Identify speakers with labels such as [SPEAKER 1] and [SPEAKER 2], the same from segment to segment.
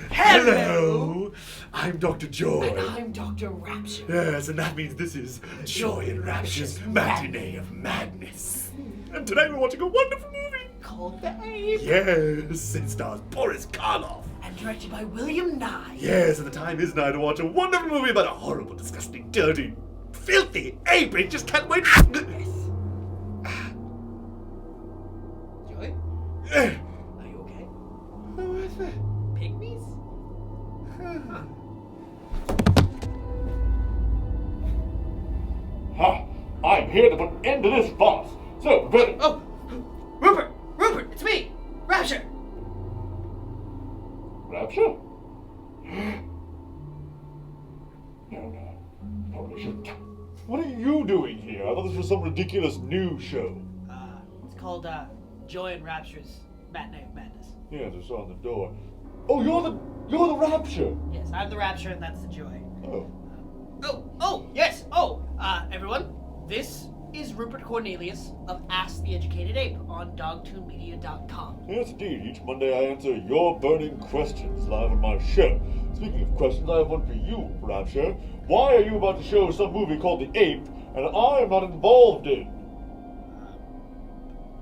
[SPEAKER 1] Hello! I'm Dr. Joy.
[SPEAKER 2] And I'm Dr. Rapture.
[SPEAKER 1] Yes, and that means this is Joy and Rapture's Matinee of Madness. And tonight we're watching a wonderful movie
[SPEAKER 2] Called The Ape.
[SPEAKER 1] Yes, it stars Boris Karloff.
[SPEAKER 2] And directed by William Nye.
[SPEAKER 1] Yes, and the time is now to watch a wonderful movie about a horrible, disgusting, dirty, filthy ape. I just can't wait.
[SPEAKER 2] Yes. Joy? Are you okay?
[SPEAKER 1] Who is it?
[SPEAKER 2] Pygmies?
[SPEAKER 3] Ha! I'm here to put an end to this farce. So, prepare.
[SPEAKER 2] Oh! Rupert! Rupert! It's me! Rapture!
[SPEAKER 3] Rapture? No. Probably shouldn't. What are you doing here? I thought this was some ridiculous new show.
[SPEAKER 2] It's called, Joy and Rapture's Matinee of Madness.
[SPEAKER 3] Yes, I saw on the door. Oh, you're the Rapture.
[SPEAKER 2] Yes, I'm the Rapture and that's the Joy.
[SPEAKER 3] Oh.
[SPEAKER 2] Yes! Everyone, this is Rupert Cornelius of Ask the Educated Ape on dogtoonmedia.com.
[SPEAKER 3] Yes, indeed. Each Monday I answer your burning questions live on my show. Speaking of questions, I have one for you, Rapture. Why are you about to show some movie called The Ape, and I am not involved in?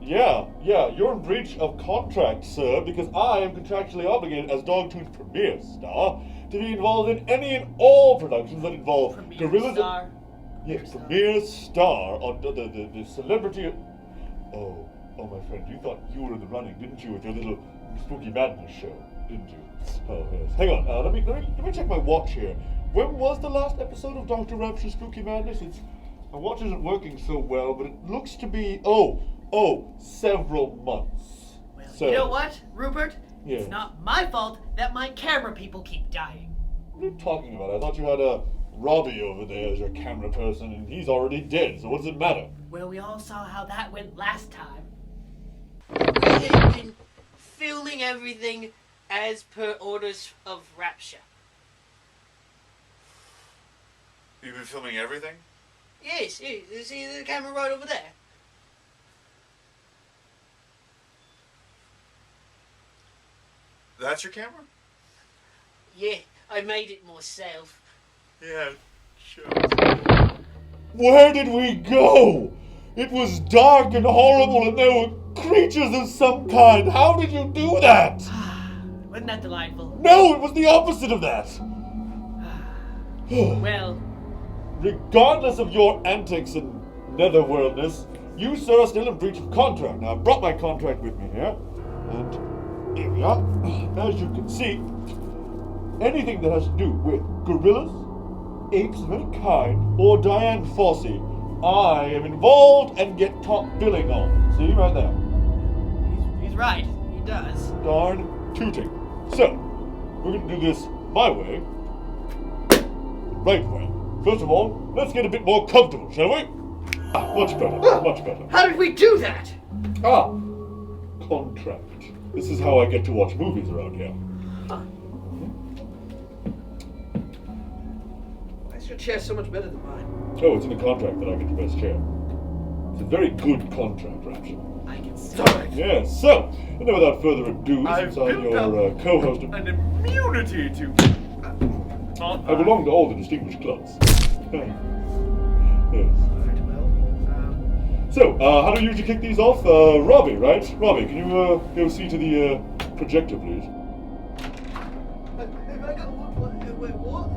[SPEAKER 3] Yeah, you're in breach of contract, sir, because I am contractually obligated as Dogtoon's premier star to be involved in any and all productions that involve gorillas.
[SPEAKER 2] Star.
[SPEAKER 3] Yes, premier star on the celebrity. Oh, my friend, you thought you were in the running, didn't you, with your little Spooky Madness show, didn't you? Oh, yes. Hang on, let me check my watch here. When was the last episode of Dr. Rapture's Spooky Madness? My watch isn't working so well, but it looks to be, several months.
[SPEAKER 2] Well,
[SPEAKER 3] So,
[SPEAKER 2] you know what, Rupert?
[SPEAKER 3] Yeah.
[SPEAKER 2] It's not my fault that my camera people keep dying.
[SPEAKER 3] What are you talking about? I thought you had Robbie over there as your camera person, and he's already dead, so what does it matter?
[SPEAKER 2] Well, we all saw how that went last time.
[SPEAKER 4] We have been filming everything as per orders of Rapture.
[SPEAKER 5] You've been filming everything?
[SPEAKER 4] Yes, you see the camera right over there?
[SPEAKER 5] That's your camera?
[SPEAKER 4] Yeah, I made it myself.
[SPEAKER 5] Yeah, sure.
[SPEAKER 3] Where did we go? It was dark and horrible, and there were creatures of some kind. How did you do that?
[SPEAKER 2] Wasn't that delightful?
[SPEAKER 3] No, it was the opposite of that.
[SPEAKER 2] Well,
[SPEAKER 3] Regardless of your antics and netherworldness, you, sir, are still in breach of contract. Now, I brought my contract with me here, and here we are. As you can see, anything that has to do with gorillas, apes of any kind, or Diane Fossey, I am involved and get top billing on. See, right there.
[SPEAKER 2] he's right. He does.
[SPEAKER 3] Darn tooting. So, we're going to do this my way, right way. First of all, let's get a bit more comfortable, shall we? Much better, much better.
[SPEAKER 2] How did we do that?
[SPEAKER 3] Contract. This is how I get to watch movies around here.
[SPEAKER 2] Why is your chair so much better than mine?
[SPEAKER 3] Oh, it's in the contract that I get the best chair. It's a very good contract, Rapture.
[SPEAKER 2] I can see it.
[SPEAKER 3] Yes, so, and then without further ado,
[SPEAKER 1] I've
[SPEAKER 3] since I'm
[SPEAKER 1] built
[SPEAKER 3] your co-host,
[SPEAKER 1] An immunity to...
[SPEAKER 3] I belong to all the distinguished clubs. Yes.
[SPEAKER 2] Alright, well,
[SPEAKER 3] So, how do you usually kick these off? Robbie, right? Robbie, can you go see to the projector, please?
[SPEAKER 2] have I got wait, what?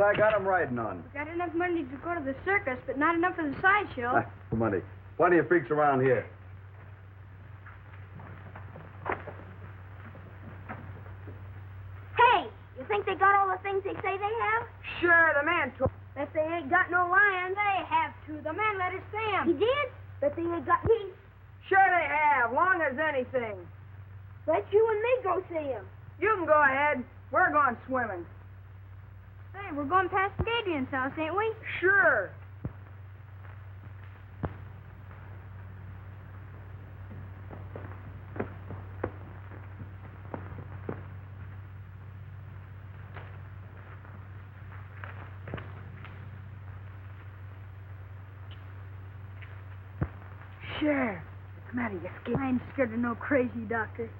[SPEAKER 6] I got him riding on?
[SPEAKER 7] We got enough money to go to the circus, but not enough for the sideshow.
[SPEAKER 6] Money. Plenty of freaks around here.
[SPEAKER 7] Hey, you think they got all the things they say they have?
[SPEAKER 8] Sure, the man told.
[SPEAKER 7] Bet they ain't got no lions. They have to. The man let us see 'em. He did? Bet they ain't got heat.
[SPEAKER 8] Sure they have, long as anything.
[SPEAKER 7] Bet you and me go see 'em.
[SPEAKER 8] You can go ahead. We're going swimming.
[SPEAKER 7] Hey, we're going past the Adrian's house, ain't we?
[SPEAKER 8] Sure. Sure. What's the matter? You scared?
[SPEAKER 7] I ain't scared of no crazy doctor.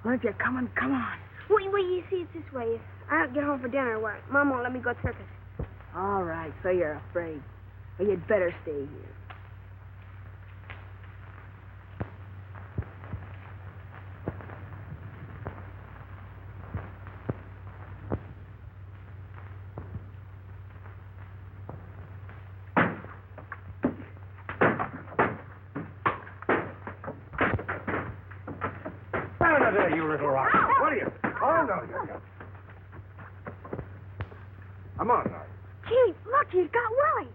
[SPEAKER 8] Well, if you're coming, come on.
[SPEAKER 7] Wait, you see, it's this way. If I don't get home for dinner, why, Mom won't let me go circus.
[SPEAKER 8] All right, so you're afraid. Well, you'd better stay here.
[SPEAKER 6] Down there, you little rock. What are you? Oh, no, you. Come on, now.
[SPEAKER 7] Gee, look, he's got Willie.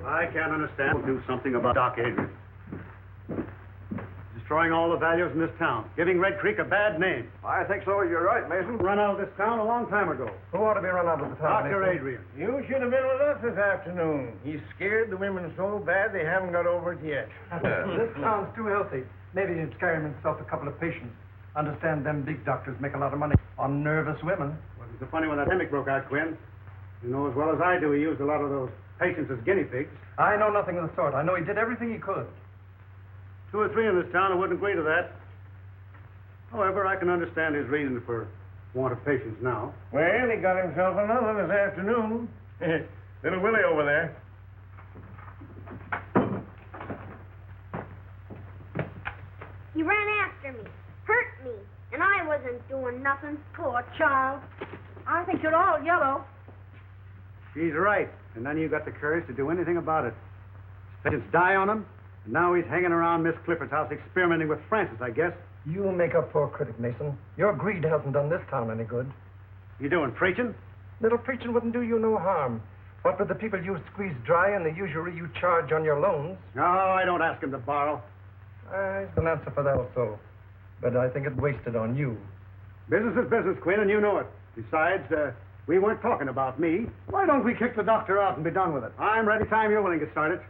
[SPEAKER 6] I can't understand. We'll do something about Doc Adrian. Destroying all the values in this town. Giving Red Creek a bad name. I think so. You're right, Mason. Run out of this town a long time ago. Who ought to be run out of the town? Dr. Adrian.
[SPEAKER 9] You should have been with us this afternoon. He's scared the women so bad they haven't got over it yet.
[SPEAKER 10] This town's too healthy. Maybe he'd carry himself a couple of patients. Understand them big doctors make a lot of money on nervous women.
[SPEAKER 6] Wasn't so funny when that epidemic broke out, Quinn. You know as well as I do he used a lot of those patients as guinea pigs.
[SPEAKER 10] I know nothing of the sort. I know he did everything he could.
[SPEAKER 6] 2 or 3 in this town who wouldn't agree to that. However, I can understand his reason for want of patients now.
[SPEAKER 9] Well, he got himself another this afternoon. Little Willie over there.
[SPEAKER 7] He ran after me, hurt me, and I wasn't doing nothing. Poor child.
[SPEAKER 8] I think you're all yellow.
[SPEAKER 6] She's right. And none of you got the courage to do anything about it. Patients die on him, and now he's hanging around Miss Clifford's house experimenting with Francis, I guess.
[SPEAKER 10] You make up poor critic, Mason. Your greed hasn't done this town any good.
[SPEAKER 6] You doing preaching?
[SPEAKER 10] Little preaching wouldn't do you no harm. What with the people you squeeze dry and the usury you charge on your loans?
[SPEAKER 6] No, I don't ask him to borrow.
[SPEAKER 10] There's an answer for that also. But I think it's wasted on you.
[SPEAKER 6] Business is business, Quinn, and you know it. Besides, we weren't talking about me. Why don't we kick the doctor out and be done with it? I'm ready time you're willing to start it.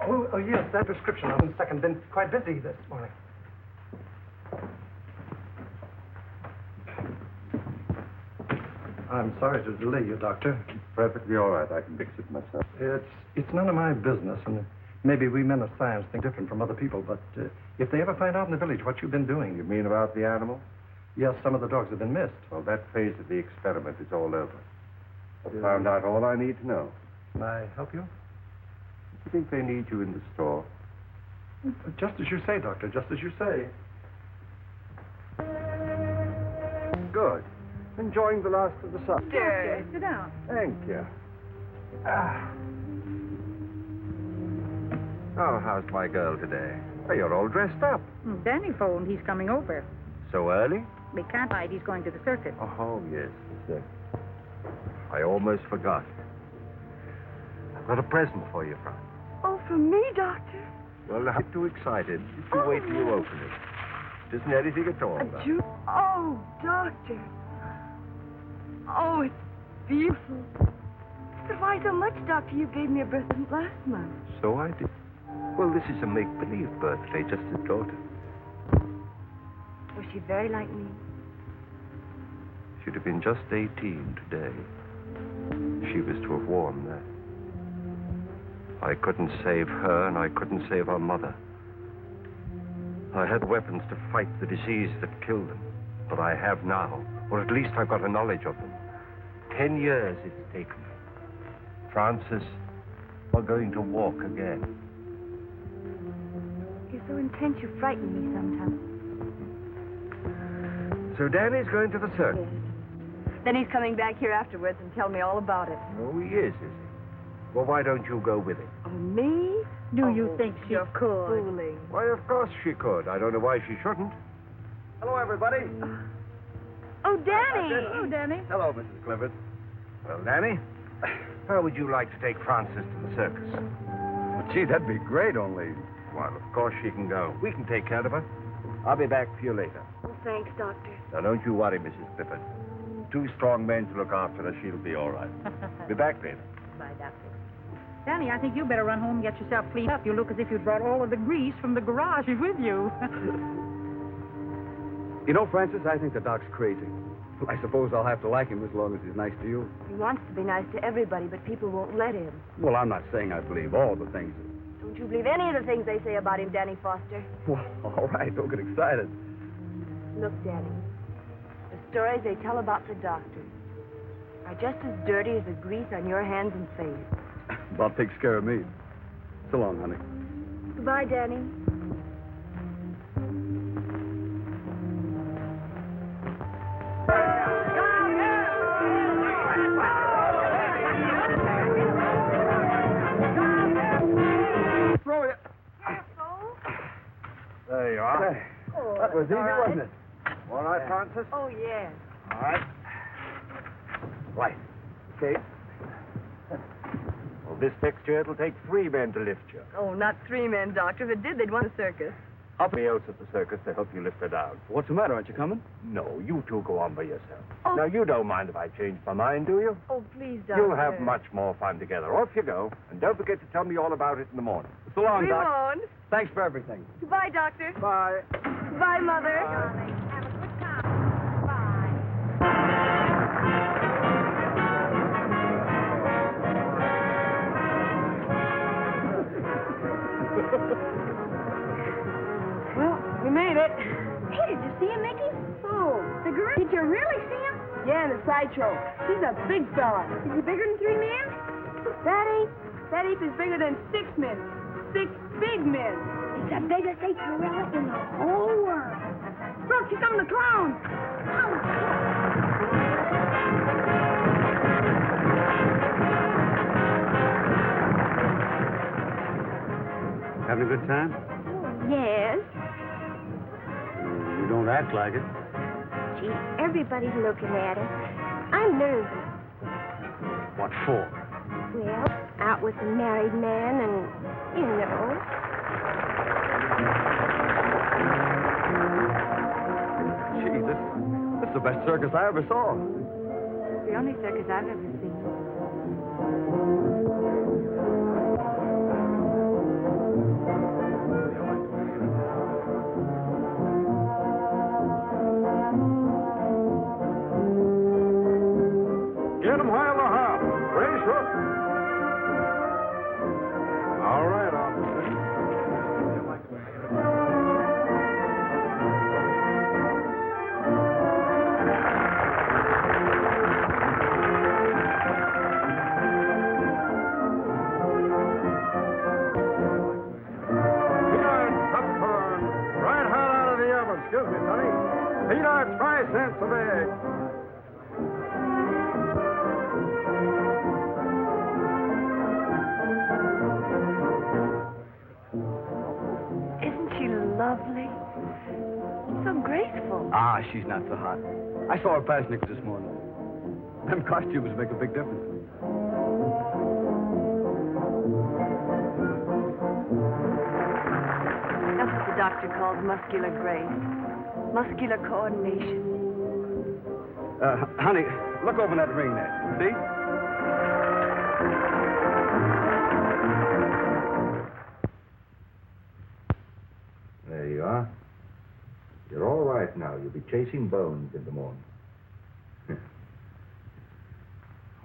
[SPEAKER 10] Oh, yes, that prescription on the second. Been quite busy this morning. I'm sorry to delay you, Doctor.
[SPEAKER 6] Perfectly all right. I can fix it myself.
[SPEAKER 10] It's none of my business, and maybe we men of science think different from other people, but if they ever find out in the village what you've been doing...
[SPEAKER 11] You mean about the animal?
[SPEAKER 10] Yes, some of the dogs have been missed.
[SPEAKER 11] Well, that phase of the experiment is all over. I've found out all I need to know.
[SPEAKER 10] Can I help you?
[SPEAKER 11] Do you think they need you in the store?
[SPEAKER 10] Just as you say, Doctor, just as you say.
[SPEAKER 11] Good. Enjoying the last of the sun.
[SPEAKER 8] Doctor, sit down.
[SPEAKER 11] Thank you. Oh, how's my girl today? Oh, you're all dressed up.
[SPEAKER 8] Danny phoned. He's coming over.
[SPEAKER 11] So early?
[SPEAKER 8] We can't hide he's going to the circus.
[SPEAKER 11] Oh, yes, the circus. I almost forgot. I've got a present for you, Frank.
[SPEAKER 8] Oh, for me, Doctor?
[SPEAKER 11] Well, don't get too excited. If you wait till you open it. It isn't anything at all.
[SPEAKER 8] Oh, Doctor. Oh, it's beautiful. But why so much, Doctor? You gave me a present last month.
[SPEAKER 11] So I did. Well, this is a make-believe birthday, just a daughter.
[SPEAKER 8] Was she very like me?
[SPEAKER 11] She'd have been just 18 today. She was to have worn that. I couldn't save her, and I couldn't save her mother. I had weapons to fight the disease that killed them, but I have now, or at least I've got a knowledge of them. 10 years it's taken. Francis, we're going to walk again.
[SPEAKER 8] You're so intense you frighten me sometimes.
[SPEAKER 11] So Danny's going to the circus.
[SPEAKER 8] Yes. Then he's coming back here afterwards and tell me all about it.
[SPEAKER 11] Oh, he is he? Well, why don't you go with him?
[SPEAKER 8] Oh, me?
[SPEAKER 12] Do you think she
[SPEAKER 8] you're
[SPEAKER 12] could?
[SPEAKER 8] Fooling.
[SPEAKER 11] Why, of course she could. I don't know why she shouldn't.
[SPEAKER 6] Hello, everybody.
[SPEAKER 8] Oh, Danny!
[SPEAKER 12] Oh, Danny.
[SPEAKER 6] Hello, Mrs. Clifford.
[SPEAKER 11] Well, Danny, how would you like to take Frances to the circus?
[SPEAKER 6] Well, gee, that'd be great, only...
[SPEAKER 11] Well, of course she can go. We can take care of her. I'll be back for you later.
[SPEAKER 8] Oh, thanks, Doctor.
[SPEAKER 11] Now, don't you worry, Mrs. Clifford. 2 strong men to look after her. She'll be all right. Be back later.
[SPEAKER 8] Bye, Doctor.
[SPEAKER 12] Danny, I think you better run home and get yourself cleaned up. You look as if you'd brought all of the grease from the garage with you.
[SPEAKER 6] You know, Francis, I think the doc's crazy. I suppose I'll have to like him as long as he's nice to you.
[SPEAKER 8] He wants to be nice to everybody, but people won't let him.
[SPEAKER 6] Well, I'm not saying I believe all the things.
[SPEAKER 8] Don't you believe any of the things they say about him, Danny Foster?
[SPEAKER 6] Well, all right, don't get excited.
[SPEAKER 8] Look, Danny, the stories they tell about the doctors are just as dirty as the grease on your hands and face.
[SPEAKER 6] Bob takes care of me. So long, honey.
[SPEAKER 8] Goodbye, Danny.
[SPEAKER 11] There you are.
[SPEAKER 8] Oh,
[SPEAKER 6] That was easy,
[SPEAKER 8] all right.
[SPEAKER 6] wasn't it?
[SPEAKER 11] All right, Francis?
[SPEAKER 8] Oh, yes.
[SPEAKER 11] All right. Right.
[SPEAKER 6] Okay.
[SPEAKER 11] Well, this next year it'll take 3 men to lift you.
[SPEAKER 8] Oh, not 3 men, Doctor. If it did, they'd want a circus.
[SPEAKER 11] I'll be else at the circus to help you lift her down.
[SPEAKER 6] What's the matter? Aren't you coming?
[SPEAKER 11] No, you 2 go on by yourself.
[SPEAKER 8] Oh.
[SPEAKER 11] Now, you don't mind if I change my mind, do you?
[SPEAKER 8] Oh, please, Doctor.
[SPEAKER 11] You'll have much more fun together. Off you go. And don't forget to tell me all about it in the morning.
[SPEAKER 6] So long,
[SPEAKER 8] We
[SPEAKER 6] Doc.
[SPEAKER 8] won't.
[SPEAKER 6] Thanks for everything.
[SPEAKER 8] Goodbye, Doctor.
[SPEAKER 6] Bye.
[SPEAKER 8] Goodbye, Mother.
[SPEAKER 7] Have a good time. Bye.
[SPEAKER 8] Well, we made it.
[SPEAKER 7] Hey, did you see him, Mickey?
[SPEAKER 8] Oh,
[SPEAKER 7] The gorilla? Did you really see him?
[SPEAKER 8] yeah, the sideshow. He's a big fella.
[SPEAKER 7] Is he bigger than 3 men?
[SPEAKER 8] That ape is bigger than 6 men. 6 big men.
[SPEAKER 7] It's the biggest ape gorilla in the whole world. Look, here come the clowns.
[SPEAKER 6] Having a good time?
[SPEAKER 7] Yes.
[SPEAKER 6] You don't act like it.
[SPEAKER 7] Gee, everybody's looking at us. I'm nervous.
[SPEAKER 6] What for?
[SPEAKER 7] Well, out with a married man and, you know.
[SPEAKER 6] Gee, this is the best circus I ever saw.
[SPEAKER 8] The only circus I've ever seen.
[SPEAKER 3] Get 'em while they're hot. Race up. All right, officer. Peanuts up for right hot out of the oven. Excuse me, Sonny. Peanuts, 5 cents a bag.
[SPEAKER 6] she's not so hot. I saw her pass Nick this morning. Them costumes make a big difference.
[SPEAKER 8] That's what the doctor calls muscular grace. Muscular coordination.
[SPEAKER 6] Honey, look over that ring there. See?
[SPEAKER 11] There you are. You're all right now. You'll be chasing bones in the morning.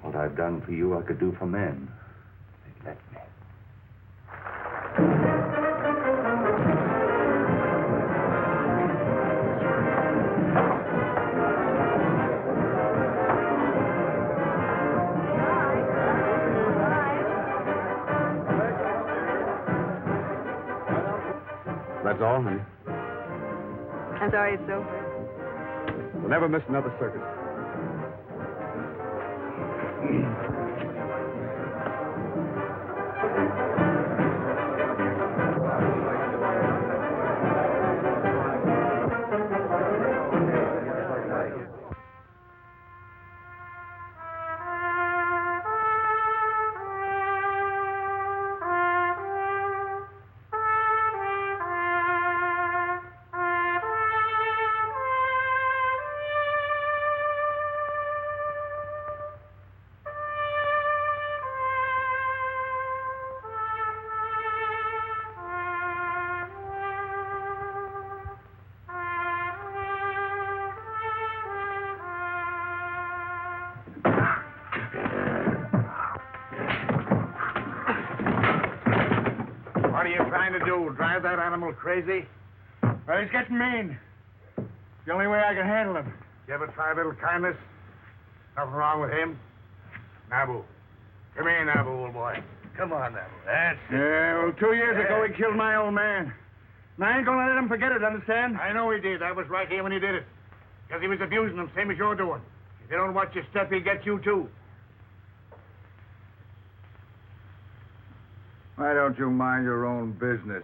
[SPEAKER 11] What I've done for you, I could do for men. Let me.
[SPEAKER 6] That's all, honey.
[SPEAKER 8] I'm sorry it's over.
[SPEAKER 6] We'll never miss another circus.
[SPEAKER 9] What are you trying to do? Drive that animal crazy? Well, he's getting mean. It's the only way I can handle him. You ever try a little kindness? Nothing wrong with him. Nabu. Come here, Nabu, old boy. Come on, Nabu. That's it. Yeah, well, 2 years ago, he killed my old man. And I ain't gonna let him forget it, understand? I know he did. I was right here when he did it. Because he was abusing him, same as you're doing. If you don't watch your step, he'll get you, too. Why don't you mind your own business?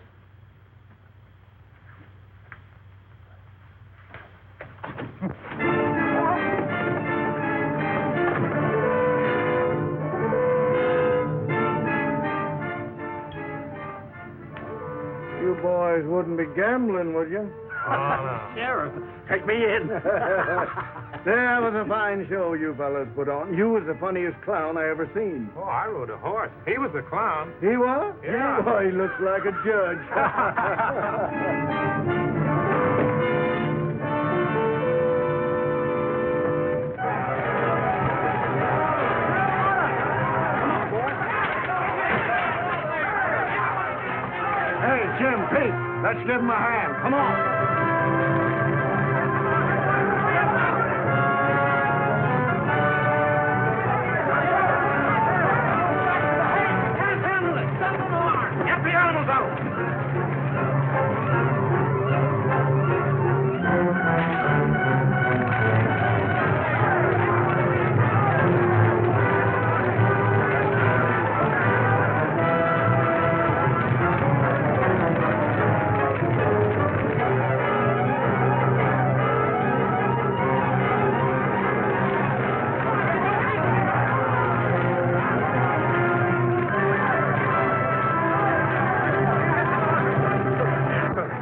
[SPEAKER 9] You boys wouldn't be gambling, would you?
[SPEAKER 6] Oh, no. Sheriff, take me in.
[SPEAKER 9] That was a fine show you fellas put on. You was the funniest clown I ever seen.
[SPEAKER 13] Oh, I rode a horse. He was the clown.
[SPEAKER 9] He was?
[SPEAKER 13] Yeah.
[SPEAKER 9] Oh, he looks like a judge. Hey, Jim, Pete, let's give him a hand. Come on.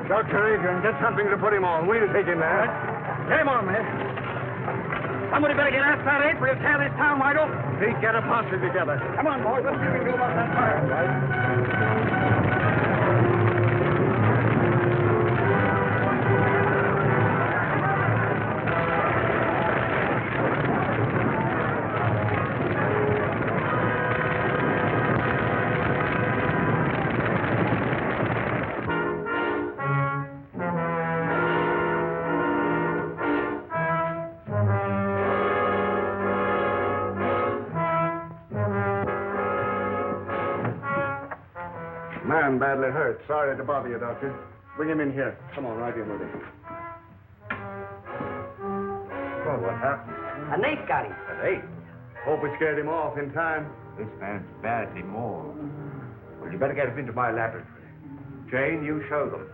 [SPEAKER 9] Dr. Adrian, get something to put him on. We'll take him there.
[SPEAKER 6] Get him on, man. Somebody better get after that ape or he'll tear this town wide open.
[SPEAKER 9] Pete, get a posse together.
[SPEAKER 6] Come on, boys. Let's see what we can do about that fire.
[SPEAKER 9] Man badly hurt. Sorry to bother you, Doctor. Bring him in here. Come on, right in with him. Well, what happened?
[SPEAKER 14] An ape got him.
[SPEAKER 9] An ape? Hope we scared him off in time.
[SPEAKER 11] This man's badly mauled. Well, you better get him into my laboratory. Jane, you show them.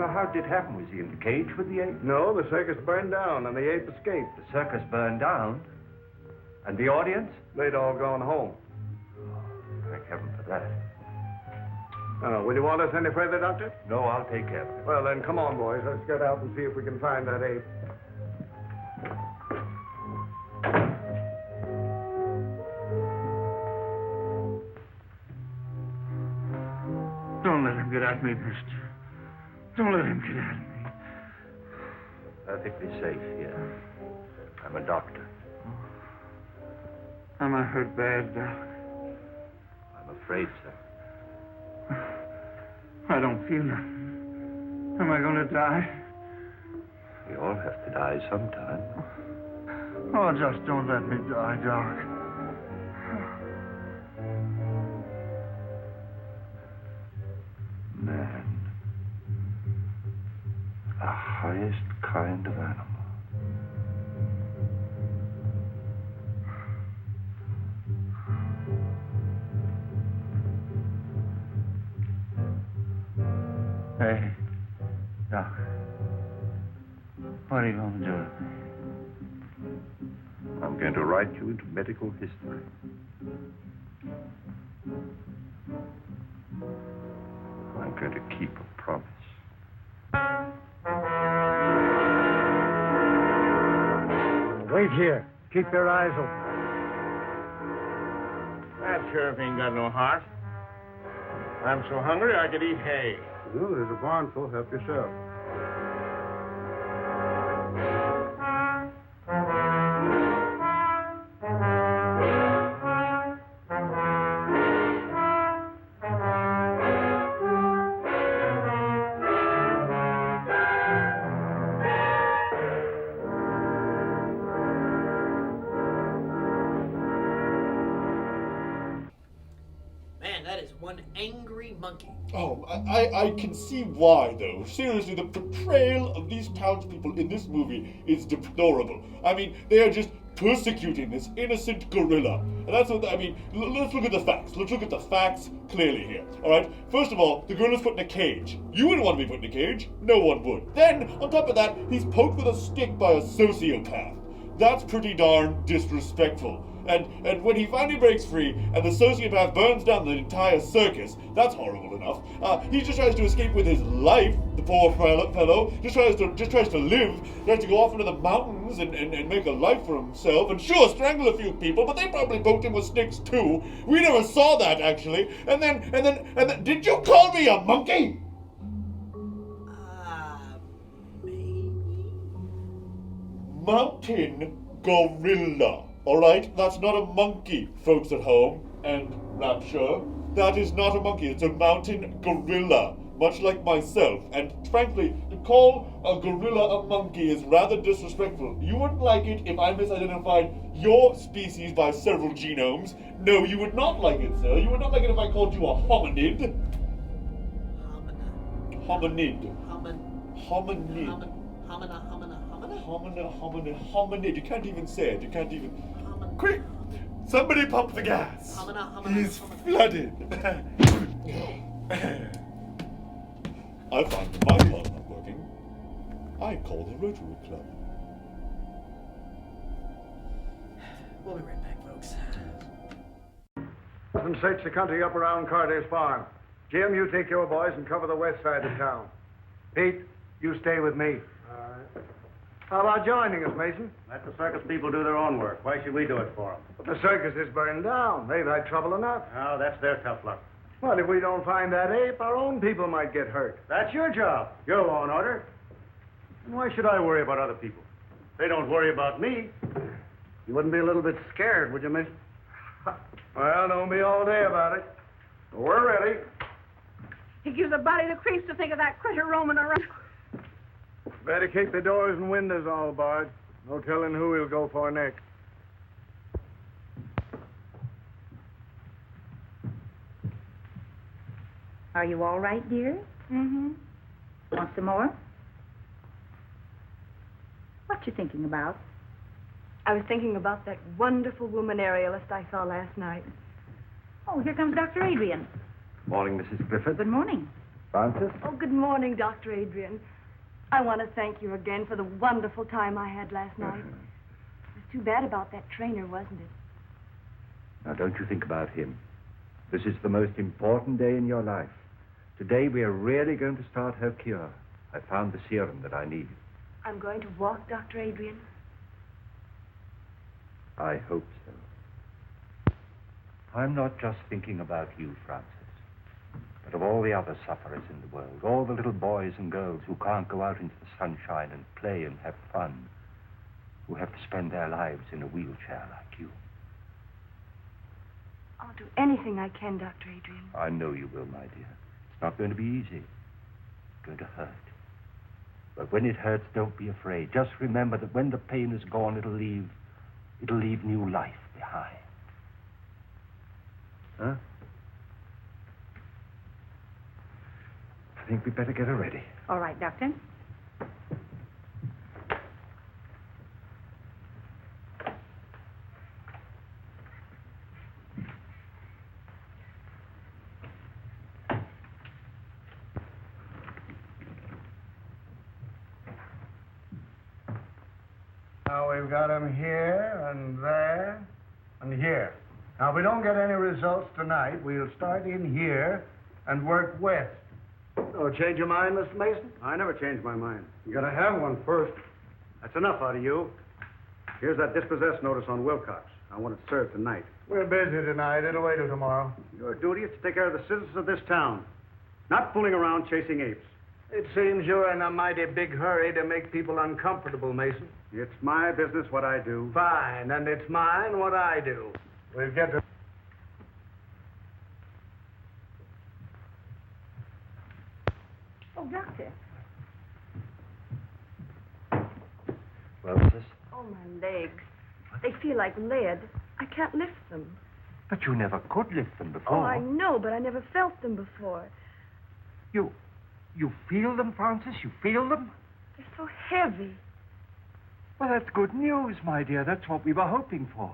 [SPEAKER 11] Now, how did it happen? Was he in the cage with the ape?
[SPEAKER 6] No, the circus burned down and the ape escaped.
[SPEAKER 11] The circus burned down? And the audience?
[SPEAKER 6] They'd all gone home.
[SPEAKER 11] Thank heaven for that.
[SPEAKER 6] Will you want us any further, Doctor?
[SPEAKER 11] No, I'll take care of it.
[SPEAKER 6] Well, then, come on, boys. Let's get out and see if we can find that ape.
[SPEAKER 9] Don't let him get at me, mister. Don't let him get at me.
[SPEAKER 11] Perfectly safe here. I'm a doctor.
[SPEAKER 9] Am I hurt bad, Doc?
[SPEAKER 11] I'm afraid so.
[SPEAKER 9] I don't feel it. Am I going to die?
[SPEAKER 11] We all have to die sometime.
[SPEAKER 9] Oh, just don't let me die, Doc.
[SPEAKER 11] Man. The highest kind of animal.
[SPEAKER 9] Hey, Doc. What are you going to do with me?
[SPEAKER 11] I'm going to write you into medical history. I'm going to keep a promise.
[SPEAKER 6] Wait here. Keep your eyes open.
[SPEAKER 13] That sheriff ain't got no heart. I'm so hungry I could eat hay.
[SPEAKER 6] Well, there's a barn full. Help yourself.
[SPEAKER 2] Man, that is one angry monkey.
[SPEAKER 3] Oh, I can see why, though. Seriously, the portrayal of these townspeople in this movie is deplorable. I mean, they are just persecuting this innocent gorilla. And that's what, I mean, let's look at the facts. Let's look at the facts clearly here, all right? First of all, the gorilla's put in a cage. You wouldn't want to be put in a cage. No one would. Then, on top of that, he's poked with a stick by a sociopath. That's pretty darn disrespectful. And when he finally breaks free and the sociopath burns down the entire circus, that's horrible enough. He just tries to escape with his life, the poor fellow. Just tries to live, tries to go off into the mountains and make a life for himself. And sure, strangle a few people, but they probably poked him with sticks too. We never saw that actually. And then, did you call me a monkey?
[SPEAKER 2] Maybe.
[SPEAKER 3] Mountain gorilla. All right, that's not a monkey, folks at home and Rapture. That is not a monkey. It's a mountain gorilla, much like myself. And frankly, to call a gorilla a monkey is rather disrespectful. You wouldn't like it if I misidentified your species by several genomes. No, you would not like it, sir. You would not like it if I called you a hominid. Hominid. Hominid. You can't even say it. You can't even.
[SPEAKER 1] Quick! Somebody pump the gas. He's flooded.
[SPEAKER 3] I find that my car's not working. I call the Rotary Club.
[SPEAKER 2] We'll be right back, folks.
[SPEAKER 6] And search the country up around Carter's farm. Jim, you take your boys and cover the west side of town. Pete, you stay with me. All right. How about joining us, Mason?
[SPEAKER 10] Let the circus people do their own work. Why should we do it for them?
[SPEAKER 6] But the circus is burned down. They've had trouble enough.
[SPEAKER 10] Oh, that's their tough luck.
[SPEAKER 6] Well, if we don't find that ape, our own people might get hurt.
[SPEAKER 10] That's your job. Your law and order. And why should I worry about other people? They don't worry about me.
[SPEAKER 6] You wouldn't be a little bit scared, would you, Mason? Well, don't be all day about it. We're ready.
[SPEAKER 12] He gives a body the creeps to think of that critter roaming around.
[SPEAKER 6] Better keep the doors and windows all barred. No telling who he'll go for next.
[SPEAKER 12] Are you all right, dear? Mm-hmm. Want some more? What you thinking about?
[SPEAKER 8] I was thinking about that wonderful woman aerialist I saw last night.
[SPEAKER 12] Oh, here comes Dr. Adrian.
[SPEAKER 11] Morning, Mrs. Griffith.
[SPEAKER 12] Good morning.
[SPEAKER 14] Francis?
[SPEAKER 8] Oh, good morning, Dr. Adrian. I want to thank you again for the wonderful time I had last night. It was too bad about that trainer, wasn't it?
[SPEAKER 14] Now, don't you think about him. This is the most important day in your life. Today, we are really going to start her cure. I found the serum that I need.
[SPEAKER 8] I'm going to walk, Dr. Adrian.
[SPEAKER 14] I hope so. I'm not just thinking about you, Francis, but of all the other sufferers in the world, all the little boys and girls who can't go out into the sunshine and play and have fun, who have to spend their lives in a wheelchair like you.
[SPEAKER 8] I'll do anything I can, Dr. Adrian.
[SPEAKER 14] I know you will, my dear. It's not going to be easy. It's going to hurt. But when it hurts, don't be afraid. Just remember that when the pain is gone, it'll leave new life behind. Huh? I think we'd better get her ready.
[SPEAKER 12] All right, Doctor.
[SPEAKER 9] Now we've got him here and there and here. Now, if we don't get any results tonight, we'll start in here and work west.
[SPEAKER 6] Oh, change your mind, Mr. Mason? I never change my mind. You gotta have one first. That's enough out of you. Here's that dispossessed notice on Wilcox. I want it served tonight.
[SPEAKER 9] We're busy tonight. It'll wait till tomorrow.
[SPEAKER 6] Your duty is to take care of the citizens of this town, not fooling around chasing apes.
[SPEAKER 9] It seems you're in a mighty big hurry to make people uncomfortable, Mason.
[SPEAKER 6] It's my business what I do.
[SPEAKER 9] Fine, and it's mine what I do. We'll get to...
[SPEAKER 8] Oh, Doctor.
[SPEAKER 14] Well, sis?
[SPEAKER 8] Oh, my legs. They feel like lead. I can't lift them.
[SPEAKER 14] But you never could lift them before.
[SPEAKER 8] Oh, I know, but I never felt them before.
[SPEAKER 14] You feel them, Francis? You feel them?
[SPEAKER 8] They're so heavy.
[SPEAKER 14] Well, that's good news, my dear. That's what we were hoping for.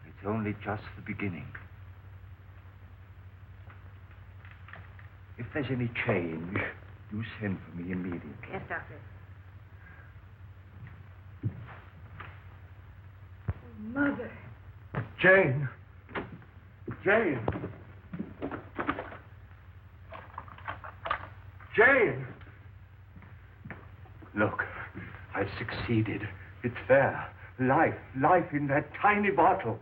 [SPEAKER 14] But it's only just the beginning. If there's any change, you send for me immediately.
[SPEAKER 12] Yes, Doctor.
[SPEAKER 8] Mother.
[SPEAKER 9] Jane. Jane. Jane.
[SPEAKER 14] Look, I've succeeded. It's there. Life in that tiny bottle.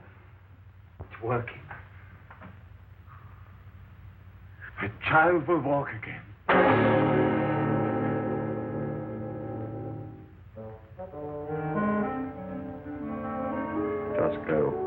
[SPEAKER 14] It's working. The child will walk again. Just go.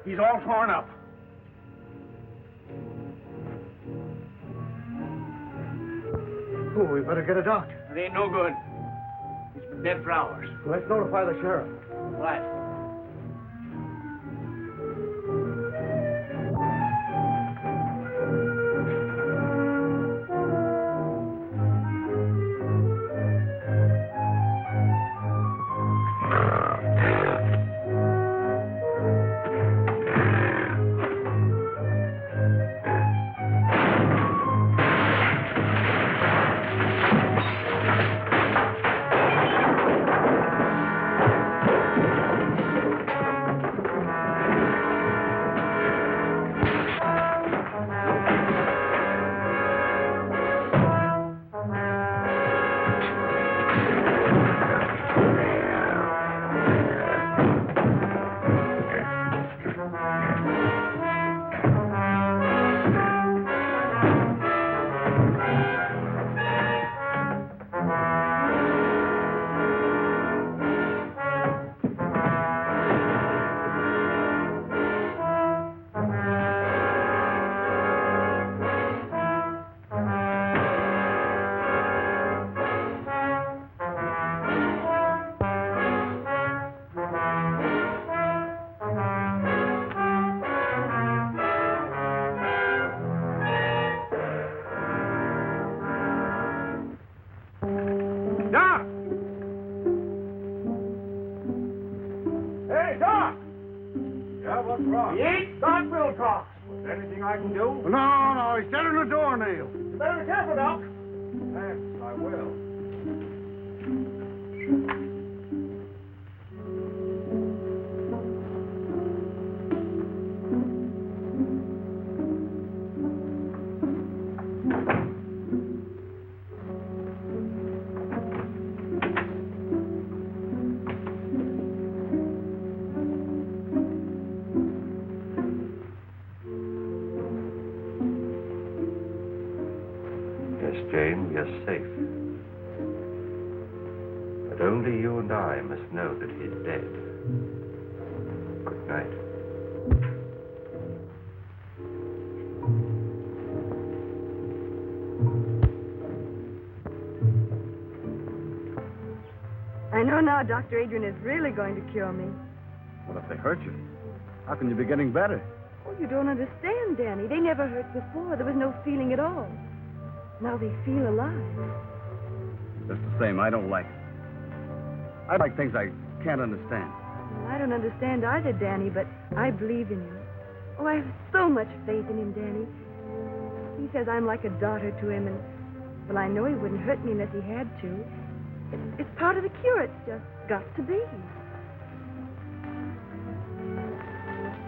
[SPEAKER 9] He's all torn up.
[SPEAKER 6] Oh, we better get a doctor.
[SPEAKER 10] It ain't no good. He's been dead for hours.
[SPEAKER 6] Let's notify the sheriff.
[SPEAKER 10] Right.
[SPEAKER 9] Wilcox. Is there anything I can do? No, he's dead in the doornail. You better be careful, Doc. Thanks, I will.
[SPEAKER 11] Jane, we are safe. But only you and I must know that he's dead. Good night.
[SPEAKER 8] I know now Dr. Adrian is really going to cure me.
[SPEAKER 6] What if they hurt you? How can you be getting better?
[SPEAKER 8] Oh, you don't understand, Danny. They never hurt before. There was no feeling at all. Now they feel alive.
[SPEAKER 6] Just the same, I don't like it. I like things I can't understand.
[SPEAKER 8] Well, I don't understand either, Danny, but I believe in him. Oh, I have so much faith in him, Danny. He says I'm like a daughter to him, and, well, I know he wouldn't hurt me unless he had to. It's part of the cure. It's just got to be.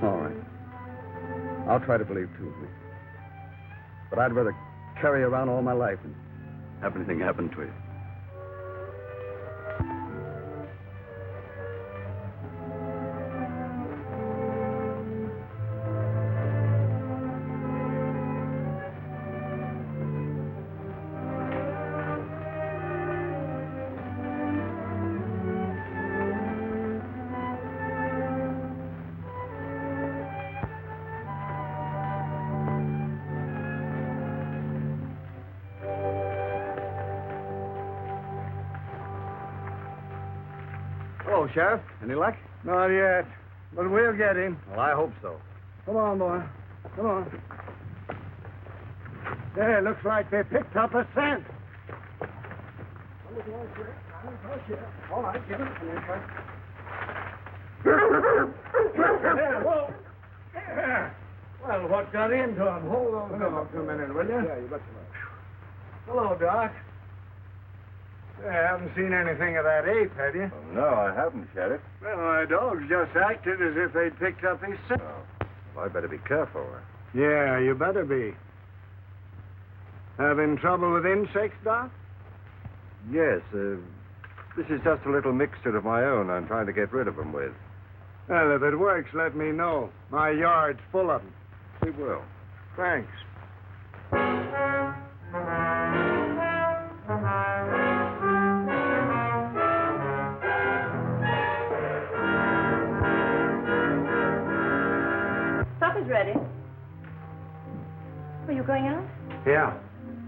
[SPEAKER 6] All right. I'll try to believe, too. But I'd rather carry around all my life and have anything happen to you. Hello, Sheriff. Any luck?
[SPEAKER 9] Not yet, but we'll get him.
[SPEAKER 6] Well, I hope so.
[SPEAKER 9] Come on, boy. Come on. There, looks like they picked up a scent.
[SPEAKER 6] All right, give it to me,
[SPEAKER 9] There, whoa. There. Well, what got into him? Hold on a minute, will you?
[SPEAKER 6] Yeah, you betcha.
[SPEAKER 9] Hello, Doc. You haven't seen anything of that ape, have you?
[SPEAKER 11] No, I haven't, Sheriff.
[SPEAKER 9] Well, my dogs just acted as if they'd picked up his scent.
[SPEAKER 11] Well, I better be careful.
[SPEAKER 9] Yeah, you better be. Having trouble with insects, Doc?
[SPEAKER 11] Yes, this is just a little mixture of my own I'm trying to get rid of them with.
[SPEAKER 9] Well, if it works, let me know. My yard's full of them.
[SPEAKER 11] We will.
[SPEAKER 9] Thanks.
[SPEAKER 12] Supper's ready. Are you going out?
[SPEAKER 6] Yeah.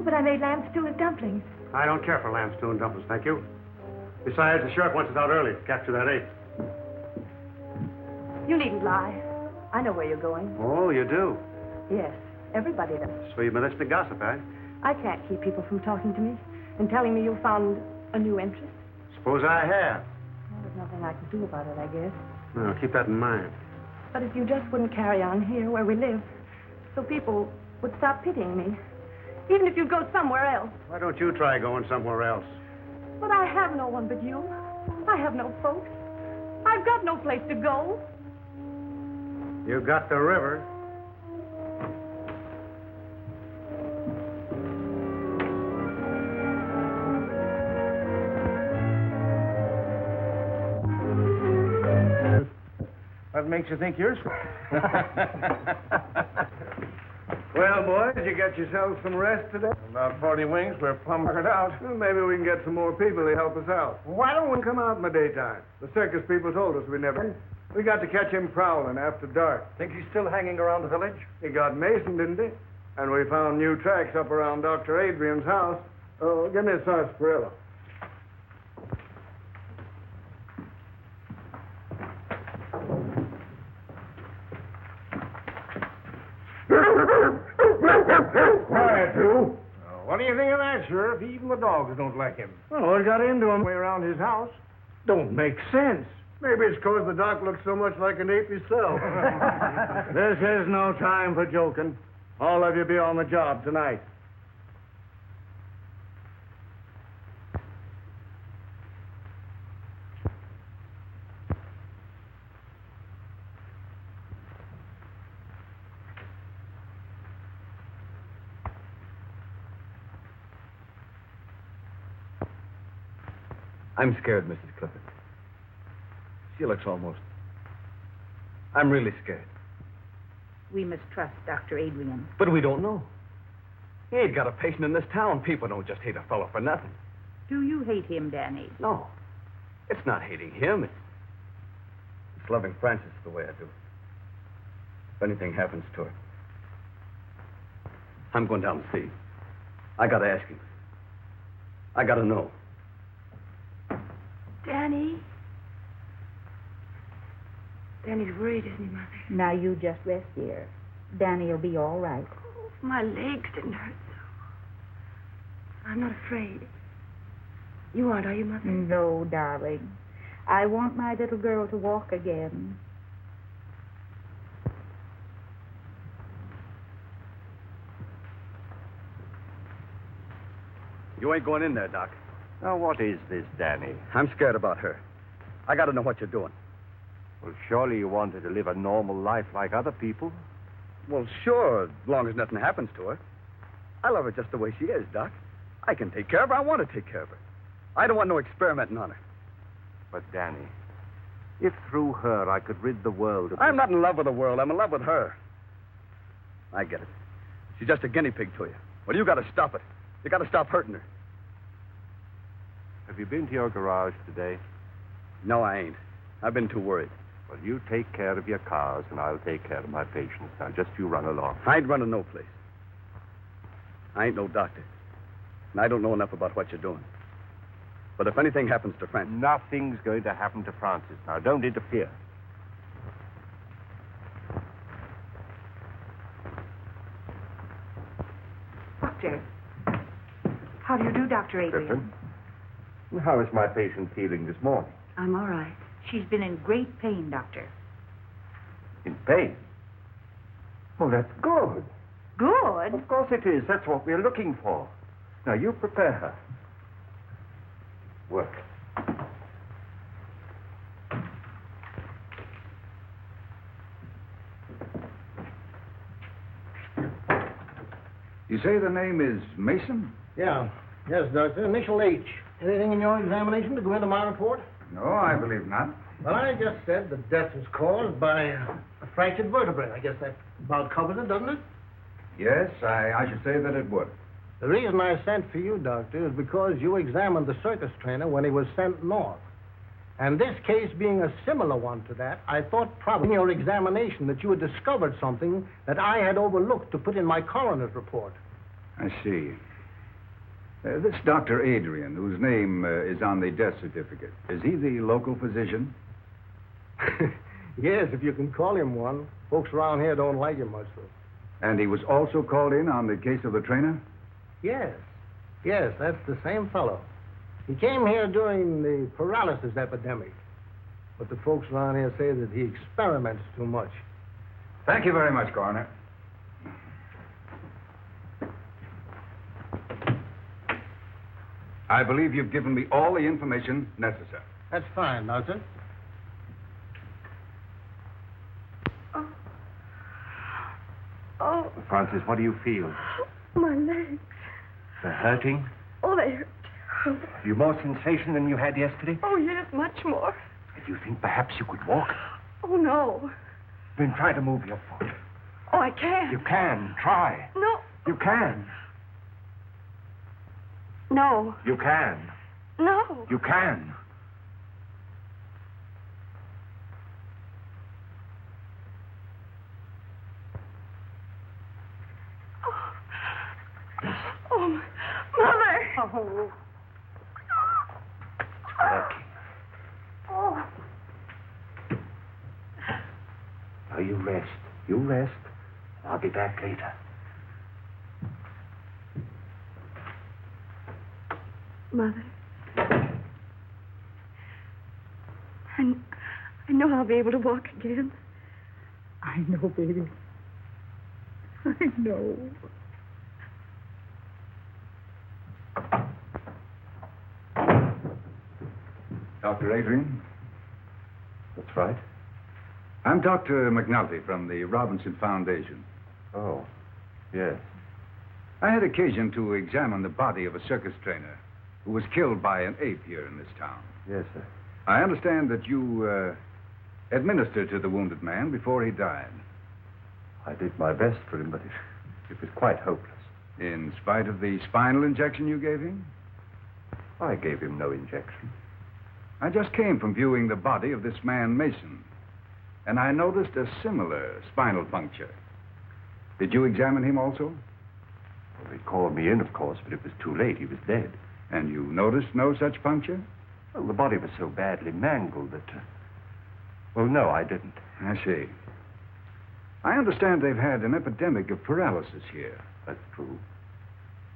[SPEAKER 12] But I made lamb stew with dumplings.
[SPEAKER 6] I don't care for lamb stew and dumplings, thank you. Besides, the sheriff wants us out early to capture that ape.
[SPEAKER 12] You needn't lie. I know where you're going.
[SPEAKER 6] Oh, you do?
[SPEAKER 12] Yes, everybody does.
[SPEAKER 6] So you've been listening to gossip, eh?
[SPEAKER 12] I can't keep people from talking to me and telling me you found a new interest.
[SPEAKER 6] Suppose I have.
[SPEAKER 12] Well, there's nothing I can do about it, I guess.
[SPEAKER 6] Well, keep that in mind.
[SPEAKER 12] But if you just wouldn't carry on here where we live, so people would stop pitying me. Even if you'd go somewhere else.
[SPEAKER 6] Why don't you try going somewhere else?
[SPEAKER 12] But I have no one but you. I have no folks. I've got no place to go.
[SPEAKER 6] You got the river.
[SPEAKER 9] What makes you think you're smart? Well, boys, you got yourselves some rest today?
[SPEAKER 13] About 40 wings. We're plumb worked out.
[SPEAKER 9] Well, maybe we can get some more people to help us out. Why don't we come out in the daytime? The circus people told us we never. We got to catch him prowling after dark.
[SPEAKER 6] Think he's still hanging around the village?
[SPEAKER 9] He got Mason, didn't he? And we found new tracks up around Dr. Adrian's house. Oh, give me a sarsaparilla. Quiet, you.
[SPEAKER 13] What do you think of that, Sheriff? Even the dogs don't like him.
[SPEAKER 9] Well, what got into him way around his house? Don't make sense.
[SPEAKER 6] Maybe it's because the doc looks so much like an ape himself. This is no time for joking. All of you be on the job tonight.
[SPEAKER 15] I'm scared, Mrs. Clifford. She looks almost... I'm really scared.
[SPEAKER 16] We must trust Dr. Adrian.
[SPEAKER 15] But we don't know. He ain't got a patient in this town. People don't just hate a fellow for nothing.
[SPEAKER 16] Do you hate him, Danny?
[SPEAKER 15] No. It's not hating him. It's loving Frances the way I do. If anything happens to her, I'm going down to see. I gotta ask him. I gotta know.
[SPEAKER 8] Danny? Danny's worried, isn't he, Mother?
[SPEAKER 16] Now you just rest here. Danny'll be all right.
[SPEAKER 8] Oh, if my legs didn't hurt so. I'm not afraid. You aren't, are you, Mother?
[SPEAKER 16] No, darling. I want my little girl to walk again.
[SPEAKER 15] You ain't going in there, Doc.
[SPEAKER 14] Now, what is this, Danny?
[SPEAKER 15] I'm scared about her. I gotta know what you're doing.
[SPEAKER 14] Well, surely you want her to live a normal life like other people.
[SPEAKER 15] Well, sure, as long as nothing happens to her. I love her just the way she is, Doc. I can take care of her. I want to take care of her. I don't want no experimenting on her.
[SPEAKER 14] But, Danny, if through her I could rid the world of...
[SPEAKER 15] I'm not in love with the world. I'm in love with her. I get it. She's just a guinea pig to you. Well, you got to stop it. You got to stop hurting her.
[SPEAKER 14] Have you been to your garage today?
[SPEAKER 15] No, I ain't. I've been too worried.
[SPEAKER 14] Well, you take care of your cars, and I'll take care of my patients. Now, just you run along.
[SPEAKER 15] I ain't running no place. I ain't no doctor. And I don't know enough about what you're doing. But if anything happens to Frances...
[SPEAKER 14] Nothing's going to happen to Frances. Now, don't interfere.
[SPEAKER 12] Doctor. How do you do, Dr. Adrian?
[SPEAKER 14] Clifford? How is my patient feeling this morning?
[SPEAKER 12] I'm all right.
[SPEAKER 16] She's been in great pain, Doctor.
[SPEAKER 14] In pain? Oh, that's good.
[SPEAKER 12] Good?
[SPEAKER 14] Of course it is. That's what we're looking for. Now, you prepare her. Work.
[SPEAKER 9] You say the name is Mason?
[SPEAKER 10] Yeah. Yes, Doctor. Initial H. Anything in your examination to go into my report?
[SPEAKER 9] No, I believe not.
[SPEAKER 10] Well, I just said the death was caused by a fractured vertebrae. I guess that about covers it, doesn't it?
[SPEAKER 9] Yes, I should say that it would.
[SPEAKER 10] The reason I sent for you, Doctor, is because you examined the circus trainer when he was sent north. And this case being a similar one to that, I thought probably in your examination that you had discovered something that I had overlooked to put in my coroner's report.
[SPEAKER 9] I see. This Dr. Adrian, whose name is on the death certificate, is he the local physician?
[SPEAKER 10] Yes, if you can call him one. Folks around here don't like him much, though.
[SPEAKER 9] And he was also called in on the case of the trainer?
[SPEAKER 10] Yes. Yes, that's the same fellow. He came here during the paralysis epidemic. But the folks around here say that he experiments too much.
[SPEAKER 9] Thank you very much, Coroner. I believe you've given me all the information necessary.
[SPEAKER 10] That's fine, Doctor.
[SPEAKER 8] Oh,
[SPEAKER 14] Frances, what do you feel?
[SPEAKER 8] my legs.
[SPEAKER 14] They're hurting?
[SPEAKER 8] Oh, they hurt terrible.
[SPEAKER 14] Have you more sensation than you had yesterday?
[SPEAKER 8] Oh, yes, much more.
[SPEAKER 14] Do you think perhaps you could walk?
[SPEAKER 8] Oh, no.
[SPEAKER 14] Then try to move your foot.
[SPEAKER 8] Oh, I can't.
[SPEAKER 14] You can. Try.
[SPEAKER 8] No.
[SPEAKER 14] You can.
[SPEAKER 8] No.
[SPEAKER 14] You can.
[SPEAKER 8] No.
[SPEAKER 14] You can.
[SPEAKER 8] Oh, Mother.
[SPEAKER 14] Oh.
[SPEAKER 8] Oh.
[SPEAKER 14] Now you rest. You rest. I'll be back later.
[SPEAKER 8] Mother. know I'll be able to walk again.
[SPEAKER 16] I know, baby. I know.
[SPEAKER 17] Dr. Adrian?
[SPEAKER 11] That's right.
[SPEAKER 17] I'm Dr. McNulty from the Robinson Foundation.
[SPEAKER 11] Oh, yes.
[SPEAKER 17] I had occasion to examine the body of a circus trainer who was killed by an ape here in this town.
[SPEAKER 11] Yes, sir.
[SPEAKER 17] I understand that you administered to the wounded man before he died.
[SPEAKER 11] I did my best for him, but it was quite hopeless.
[SPEAKER 17] In spite of the spinal injection you gave him?
[SPEAKER 11] I gave him no injection.
[SPEAKER 17] I just came from viewing the body of this man, Mason, and I noticed a similar spinal puncture. Did you examine him also?
[SPEAKER 11] Well, they called me in, of course, but it was too late. He was dead.
[SPEAKER 17] And you noticed no such puncture?
[SPEAKER 11] Well, the body was so badly mangled that... Well, no, I didn't.
[SPEAKER 17] I see. I understand they've had an epidemic of paralysis here.
[SPEAKER 11] That's true.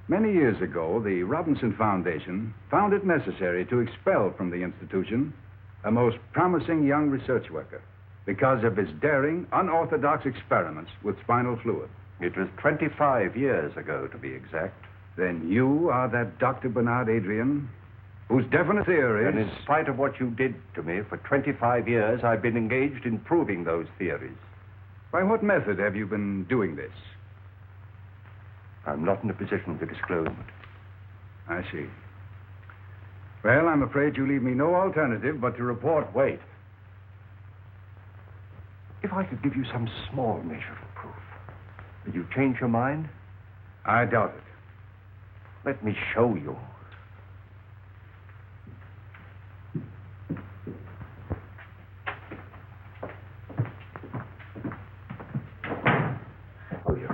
[SPEAKER 17] Many years ago, the Robinson Foundation found it necessary to expel from the institution a most promising young research worker because of his daring, unorthodox experiments with spinal fluid.
[SPEAKER 11] It was 25 years ago, to be exact.
[SPEAKER 17] Then you are that Dr. Bernard Adrian, whose definite theories...
[SPEAKER 11] And in spite of what you did to me, for 25 years, I've been engaged in proving those theories.
[SPEAKER 17] By what method have you been doing this?
[SPEAKER 11] I'm not in a position to disclose it.
[SPEAKER 17] I see. Well, I'm afraid you leave me no alternative but to report...
[SPEAKER 11] Wait. If I could give you some small measure of proof, would you change your mind?
[SPEAKER 17] I doubt it.
[SPEAKER 11] Let me show you. Oh, you.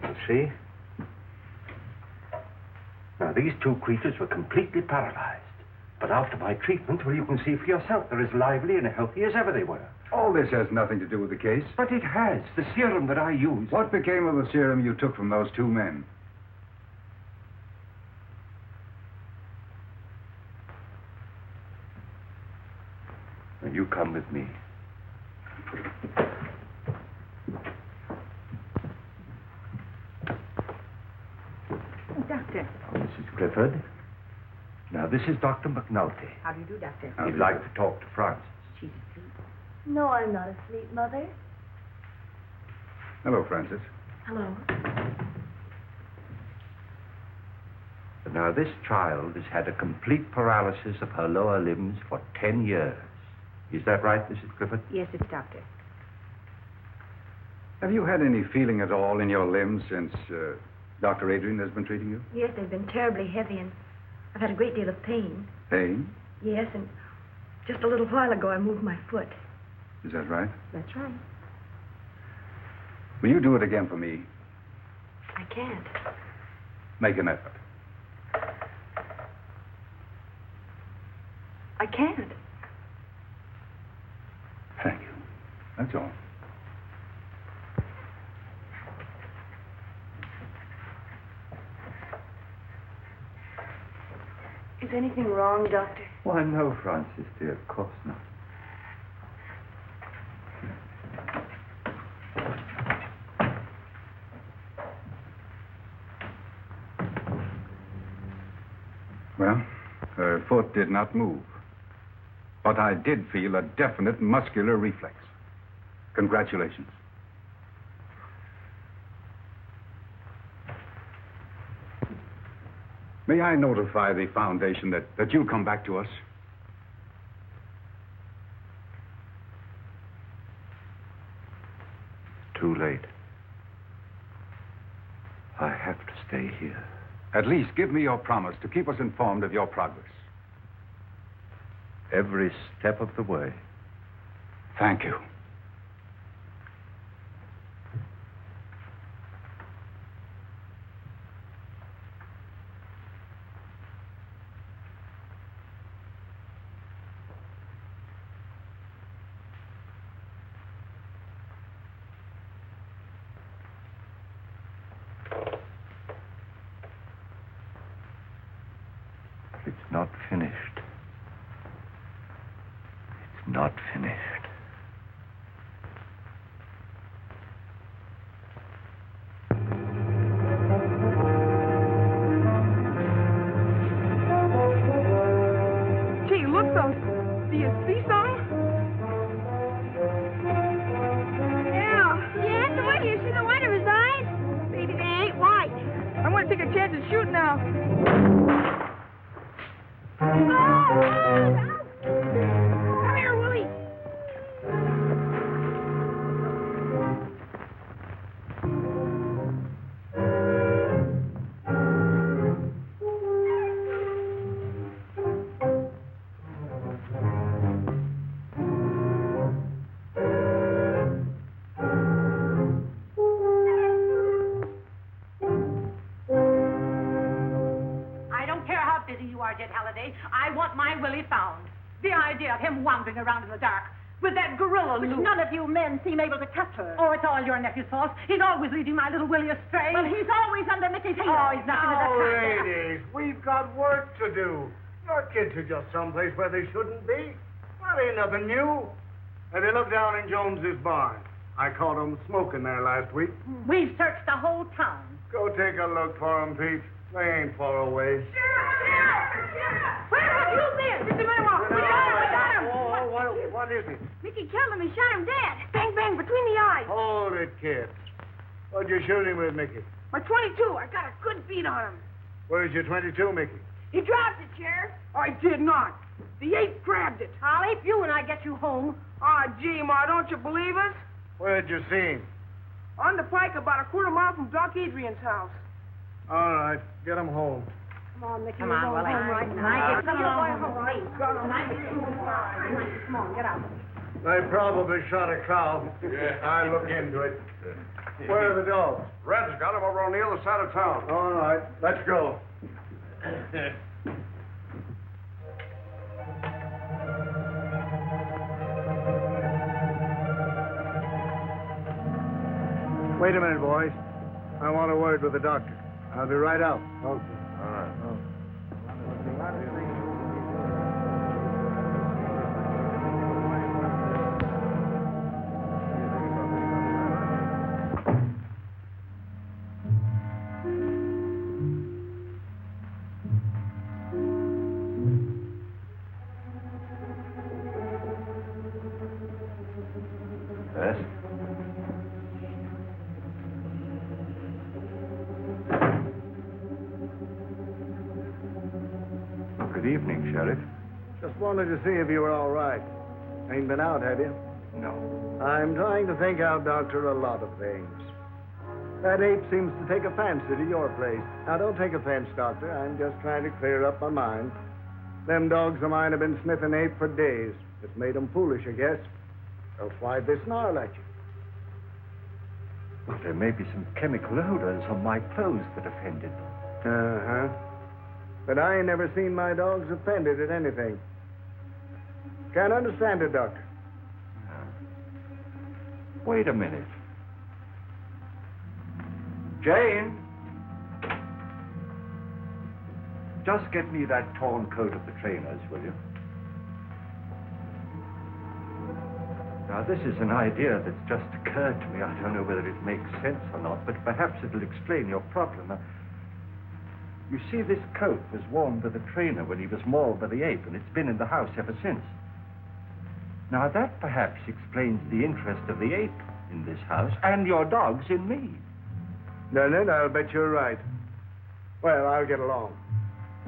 [SPEAKER 11] You see? Now, these two creatures were completely paralyzed. But after my treatment, well, you can see for yourself, they're as lively and healthy as ever they were.
[SPEAKER 17] All this has nothing to do with the case.
[SPEAKER 11] But it has. The serum that I used.
[SPEAKER 17] What became of the serum you took from those two men?
[SPEAKER 11] Now, you come with me.
[SPEAKER 16] Doctor.
[SPEAKER 11] Oh, Mrs. Clifford. Now, this is Dr. McNulty.
[SPEAKER 16] How do you do, Doctor?
[SPEAKER 11] He'd like to talk to Frances.
[SPEAKER 16] She's asleep.
[SPEAKER 8] No, I'm not asleep, Mother.
[SPEAKER 17] Hello, Francis.
[SPEAKER 8] Hello.
[SPEAKER 11] Now, this child has had a complete paralysis of her lower limbs for 10 years. Is that right, Mrs. Clifford?
[SPEAKER 16] Yes, it's Doctor.
[SPEAKER 17] Have you had any feeling at all in your limbs since Dr. Adrian has been treating you?
[SPEAKER 8] Yes, they've been terribly heavy, and I've had a great deal of pain.
[SPEAKER 17] Pain?
[SPEAKER 8] Yes, and just a little while ago I moved my foot.
[SPEAKER 17] Is that right?
[SPEAKER 8] That's right.
[SPEAKER 17] Will you do it again for me?
[SPEAKER 8] I can't.
[SPEAKER 17] Make an effort.
[SPEAKER 8] I can't.
[SPEAKER 17] Thank you. That's all.
[SPEAKER 8] Is anything wrong, Doctor?
[SPEAKER 11] Why, no, Francis, dear. Of course not.
[SPEAKER 17] Well, her foot did not move. But I did feel a definite muscular reflex. Congratulations. May I notify the Foundation that you'll come back to us?
[SPEAKER 11] Too late. I have to stay here.
[SPEAKER 17] At least give me your promise to keep us informed of your progress.
[SPEAKER 11] Every step of the way.
[SPEAKER 17] Thank you.
[SPEAKER 14] not finished. It's not finished.
[SPEAKER 8] Gee, look, those. Do you see something?
[SPEAKER 7] Yeah, the way you see the white of his eyes. Maybe they ain't white.
[SPEAKER 8] I want to take a chance and shoot now.
[SPEAKER 7] Come here, Willie.
[SPEAKER 12] I don't care how busy you are, Jed Halliday. I want my Willie found. The idea of him wandering around in the dark with that gorilla
[SPEAKER 16] Which
[SPEAKER 12] loop.
[SPEAKER 16] none of you men seem able to catch her.
[SPEAKER 12] Oh, it's all your nephew's fault. He's always leading my little Willie astray.
[SPEAKER 16] Well, he's always under Mrs. Healy.
[SPEAKER 12] Oh, he's nothing of
[SPEAKER 9] Now,
[SPEAKER 12] that kind.
[SPEAKER 9] ladies, we've got work to do. Your kids are just someplace where they shouldn't be. That ain't nothing new. And they look down in Jones's barn. I caught them smoking there last week.
[SPEAKER 16] We've searched the whole town.
[SPEAKER 9] Go take a look for them, Pete. They ain't far away.
[SPEAKER 7] Where have you been?
[SPEAKER 8] Mr. Manuel, we got him.
[SPEAKER 9] Oh, what is it?
[SPEAKER 7] Mickey killed him and shot him dead. Bang, bang, between the eyes.
[SPEAKER 9] Hold it, kids. What'd you shoot him with, Mickey?
[SPEAKER 7] My 22. I got a good beat on him.
[SPEAKER 9] Where's your 22, Mickey?
[SPEAKER 7] He dropped it, Sheriff.
[SPEAKER 8] I did not. The ape grabbed it.
[SPEAKER 16] I'll ape you when I get you home.
[SPEAKER 8] Gee, Ma, don't you believe us?
[SPEAKER 9] Where'd you see him?
[SPEAKER 8] On the pike about a quarter mile from Doc Adrian's house.
[SPEAKER 9] All right, get him home.
[SPEAKER 16] Come on, Mickey.
[SPEAKER 12] Come on,
[SPEAKER 16] we're going
[SPEAKER 12] Willie.
[SPEAKER 16] home right now. Come along, Come on, get out.
[SPEAKER 9] They probably shot a cow. I'll look into it. Where are the dogs?
[SPEAKER 6] Red's got him over on the other side of town.
[SPEAKER 9] All right, let's go. Wait a minute, boys. I want a word with the doctor. I'll be right out. Okay.
[SPEAKER 6] All right.
[SPEAKER 14] Yes? Well, good evening, Sheriff.
[SPEAKER 9] Just wanted to see if you were all right. Ain't been out, have you?
[SPEAKER 14] No.
[SPEAKER 9] I'm trying to think out, Doctor, a lot of things. That ape seems to take a fancy to your place. Now, don't take offense, Doctor. I'm just trying to clear up my mind. Them dogs of mine have been sniffing ape for days. It's made them foolish, I guess. Else why'd they snarl at you?
[SPEAKER 14] Well, there may be some chemical odors on my clothes that offended them.
[SPEAKER 9] Uh-huh. But I ain't never seen my dogs offended at anything. Can't understand it, Doctor.
[SPEAKER 14] Wait a minute. Jane! Just get me that torn coat of the trainer's, will you? Now, this is an idea that's just occurred to me. I don't know whether it makes sense or not, but perhaps it'll explain your problem. You see, this coat was worn by the trainer when he was mauled by the ape, and it's been in the house ever since. Now, that perhaps explains the interest of the ape in this house, and your dogs in me.
[SPEAKER 9] Leonard, I'll bet you're right. Well, I'll get along.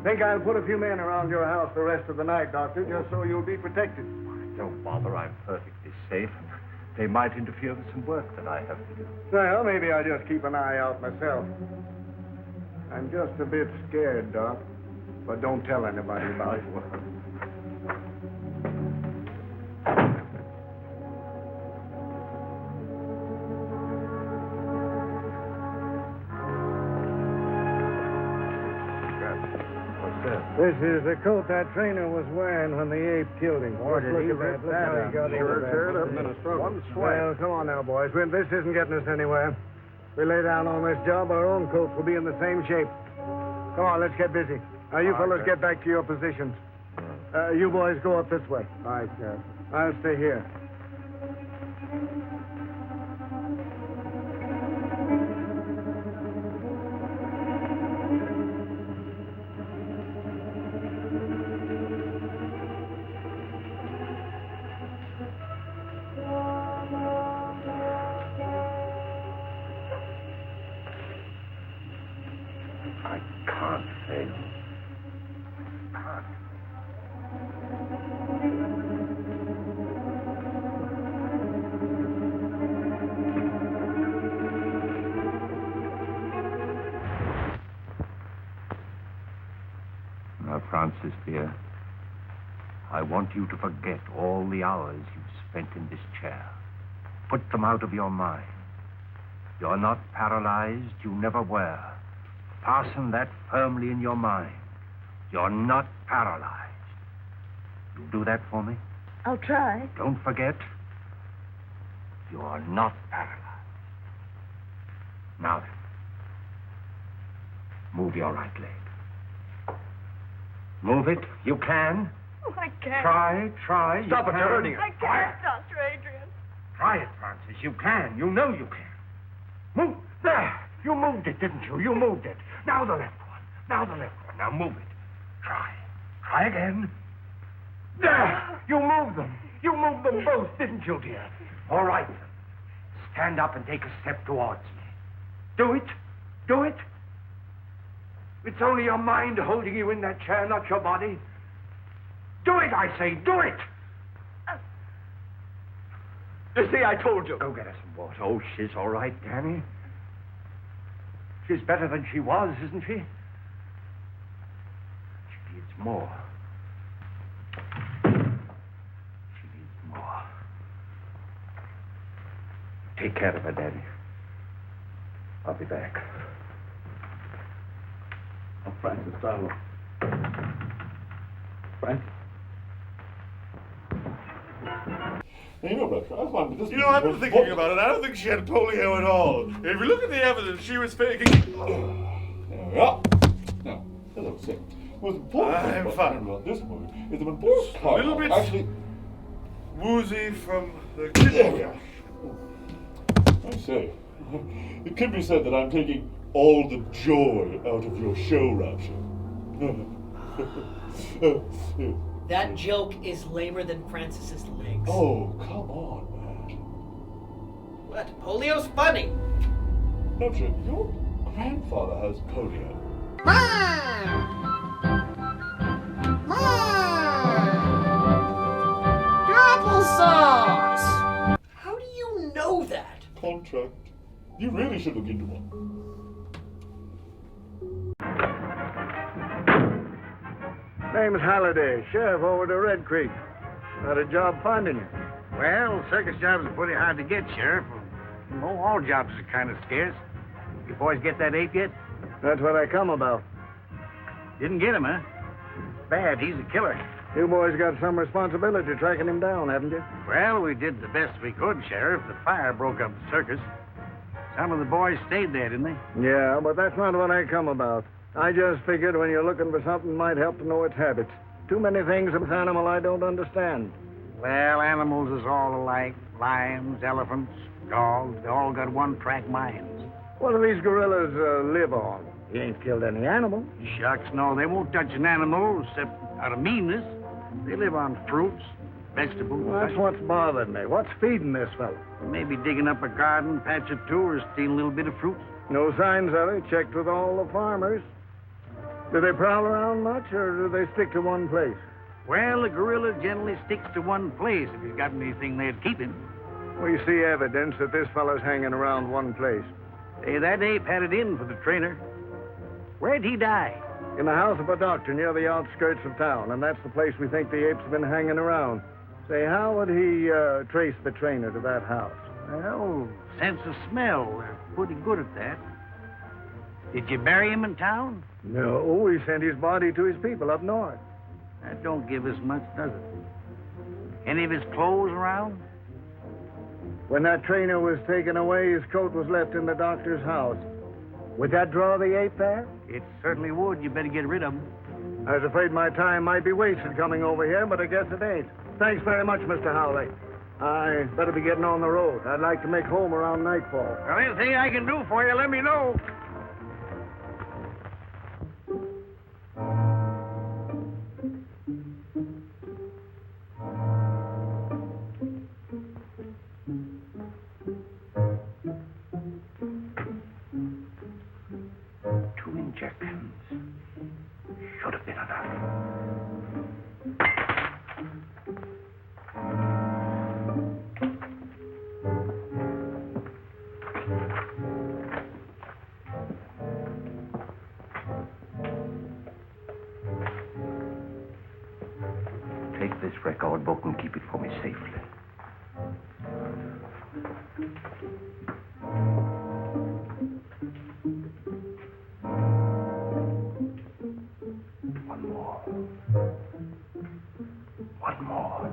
[SPEAKER 9] Think I'll put a few men around your house the rest of the night, Doctor, just so you'll be protected.
[SPEAKER 14] Don't bother, I'm perfectly safe. They might interfere with some work that I have to do.
[SPEAKER 9] Well, maybe I'll just keep an eye out myself. I'm just a bit scared, Doc. But don't tell anybody about it. This is the coat that trainer was wearing when the ape killed him.
[SPEAKER 6] Boy, did he
[SPEAKER 9] Look
[SPEAKER 6] rip
[SPEAKER 9] at
[SPEAKER 6] that
[SPEAKER 9] how he
[SPEAKER 6] up.
[SPEAKER 9] got
[SPEAKER 6] Sure
[SPEAKER 9] over that.
[SPEAKER 6] tear it up in a struggle. One sweat.
[SPEAKER 9] Well, come on now, boys. This isn't getting us anywhere. If we lay down on this job, our own coats will be in the same shape. Come on, let's get busy.
[SPEAKER 6] Now, you fellas get back to your positions. You boys go up this way. All right, Sheriff. I'll stay here.
[SPEAKER 14] I can't fail. Now, Francis, dear, I want you to forget all the hours you've spent in this chair. Put them out of your mind. You're not paralyzed. You never were. Fasten that firmly in your mind. You're not paralyzed. You'll do that for me?
[SPEAKER 8] I'll try.
[SPEAKER 14] Don't forget, you are not paralyzed. Now then, move your right leg. Move it. You can.
[SPEAKER 8] Oh, I can't.
[SPEAKER 14] Try.
[SPEAKER 15] Stop it,
[SPEAKER 14] You
[SPEAKER 15] you're
[SPEAKER 14] can.
[SPEAKER 15] hurting her.
[SPEAKER 8] I can't, Dr. Adrian.
[SPEAKER 14] Try it, Francis. You can. You know you can. Move. There. You moved it, didn't you? You moved it. Now the left one. Now the left one. Now move it. Try. Try again. There. You moved them. You moved them both, didn't you, dear? All right. Stand up and take a step towards me. Do it. Do it. It's only your mind holding you in that chair, not your body. Do it, I say. Do it.
[SPEAKER 15] You see, I told you.
[SPEAKER 14] Go get her some water. Oh, she's all right, Danny. She's better than she was, isn't she? She needs more. She needs more. Take care of her, Danny. I'll be back.
[SPEAKER 15] Oh, Francis, darling. Francis.
[SPEAKER 3] You know, Rutger, I find this.
[SPEAKER 1] You know, I've been thinking about it. I don't think she had polio at all. If you look at the evidence, she was faking.
[SPEAKER 3] There we are. Now, hello, sir. Most important
[SPEAKER 1] I'm
[SPEAKER 3] thing
[SPEAKER 1] fine.
[SPEAKER 3] about this movie is that when Boris
[SPEAKER 1] A
[SPEAKER 3] Karloff
[SPEAKER 1] little bit
[SPEAKER 3] actually...
[SPEAKER 1] woozy from the
[SPEAKER 3] There we are. I say, it could be said that I'm taking all the joy out of your show, Rapture.
[SPEAKER 2] That joke is lamer than Francis's legs.
[SPEAKER 3] Oh, come on, man.
[SPEAKER 2] What? Polio's funny.
[SPEAKER 3] Rapture, your grandfather has polio.
[SPEAKER 2] Applesauce! How do you know that?
[SPEAKER 3] Contract. You really should look into one.
[SPEAKER 6] Name's Halliday, sheriff over to Red Creek. Had a job finding you.
[SPEAKER 9] Well, circus jobs are pretty hard to get, Sheriff. You know, all jobs are kind of scarce. You boys get that ape yet?
[SPEAKER 6] That's what I come about.
[SPEAKER 9] Didn't get him, huh? Bad. He's a killer.
[SPEAKER 6] You boys got some responsibility tracking him down, haven't you?
[SPEAKER 9] Well, we did the best we could, Sheriff. The fire broke up the circus. Some of the boys stayed there, didn't they?
[SPEAKER 6] Yeah, but that's not what I come about. I just figured when you're looking for something might help to know its habits. Too many things of this animal I don't understand.
[SPEAKER 9] Well, animals is all alike. Lions, elephants, dogs, they all got one-track minds.
[SPEAKER 6] What do these gorillas live on? You ain't killed any animal.
[SPEAKER 9] Shucks, no, they won't touch an animal except out of meanness. They live on fruits, vegetables.
[SPEAKER 6] Well, that's what's bothered me. What's feeding this fella?
[SPEAKER 9] Maybe digging up a garden, patch or two, or stealing a little bit of fruit.
[SPEAKER 6] No signs of it. Checked with all the farmers. Do they prowl around much, or do they stick to one place?
[SPEAKER 9] Well, the gorilla generally sticks to one place if he's got anything there to keep him.
[SPEAKER 6] We see evidence that this fella's hanging around one place.
[SPEAKER 9] Hey, that ape had it in for the trainer. Where'd he die?
[SPEAKER 6] In the house of a doctor near the outskirts of town, and that's the place we think the ape's been hanging around. Say, how would he trace the trainer to that house?
[SPEAKER 9] Well, sense of smell. They're pretty good at that. Did you bury him in town?
[SPEAKER 6] No, we sent his body to his people up north.
[SPEAKER 9] That don't give us much, does it? Any of his clothes around?
[SPEAKER 6] When that trainer was taken away, his coat was left in the doctor's house. Would that draw the ape there?
[SPEAKER 9] It certainly would. You better get rid of him.
[SPEAKER 6] I was afraid my time might be wasted coming over here, but I guess it ain't. Thanks very much, Mr. Howley. I better be getting on the road. I'd like to make home around nightfall.
[SPEAKER 9] Well, anything I can do for you, let me know.
[SPEAKER 14] Two injections. Should have been enough. Take this record book and keep it for me safely. One more. One more.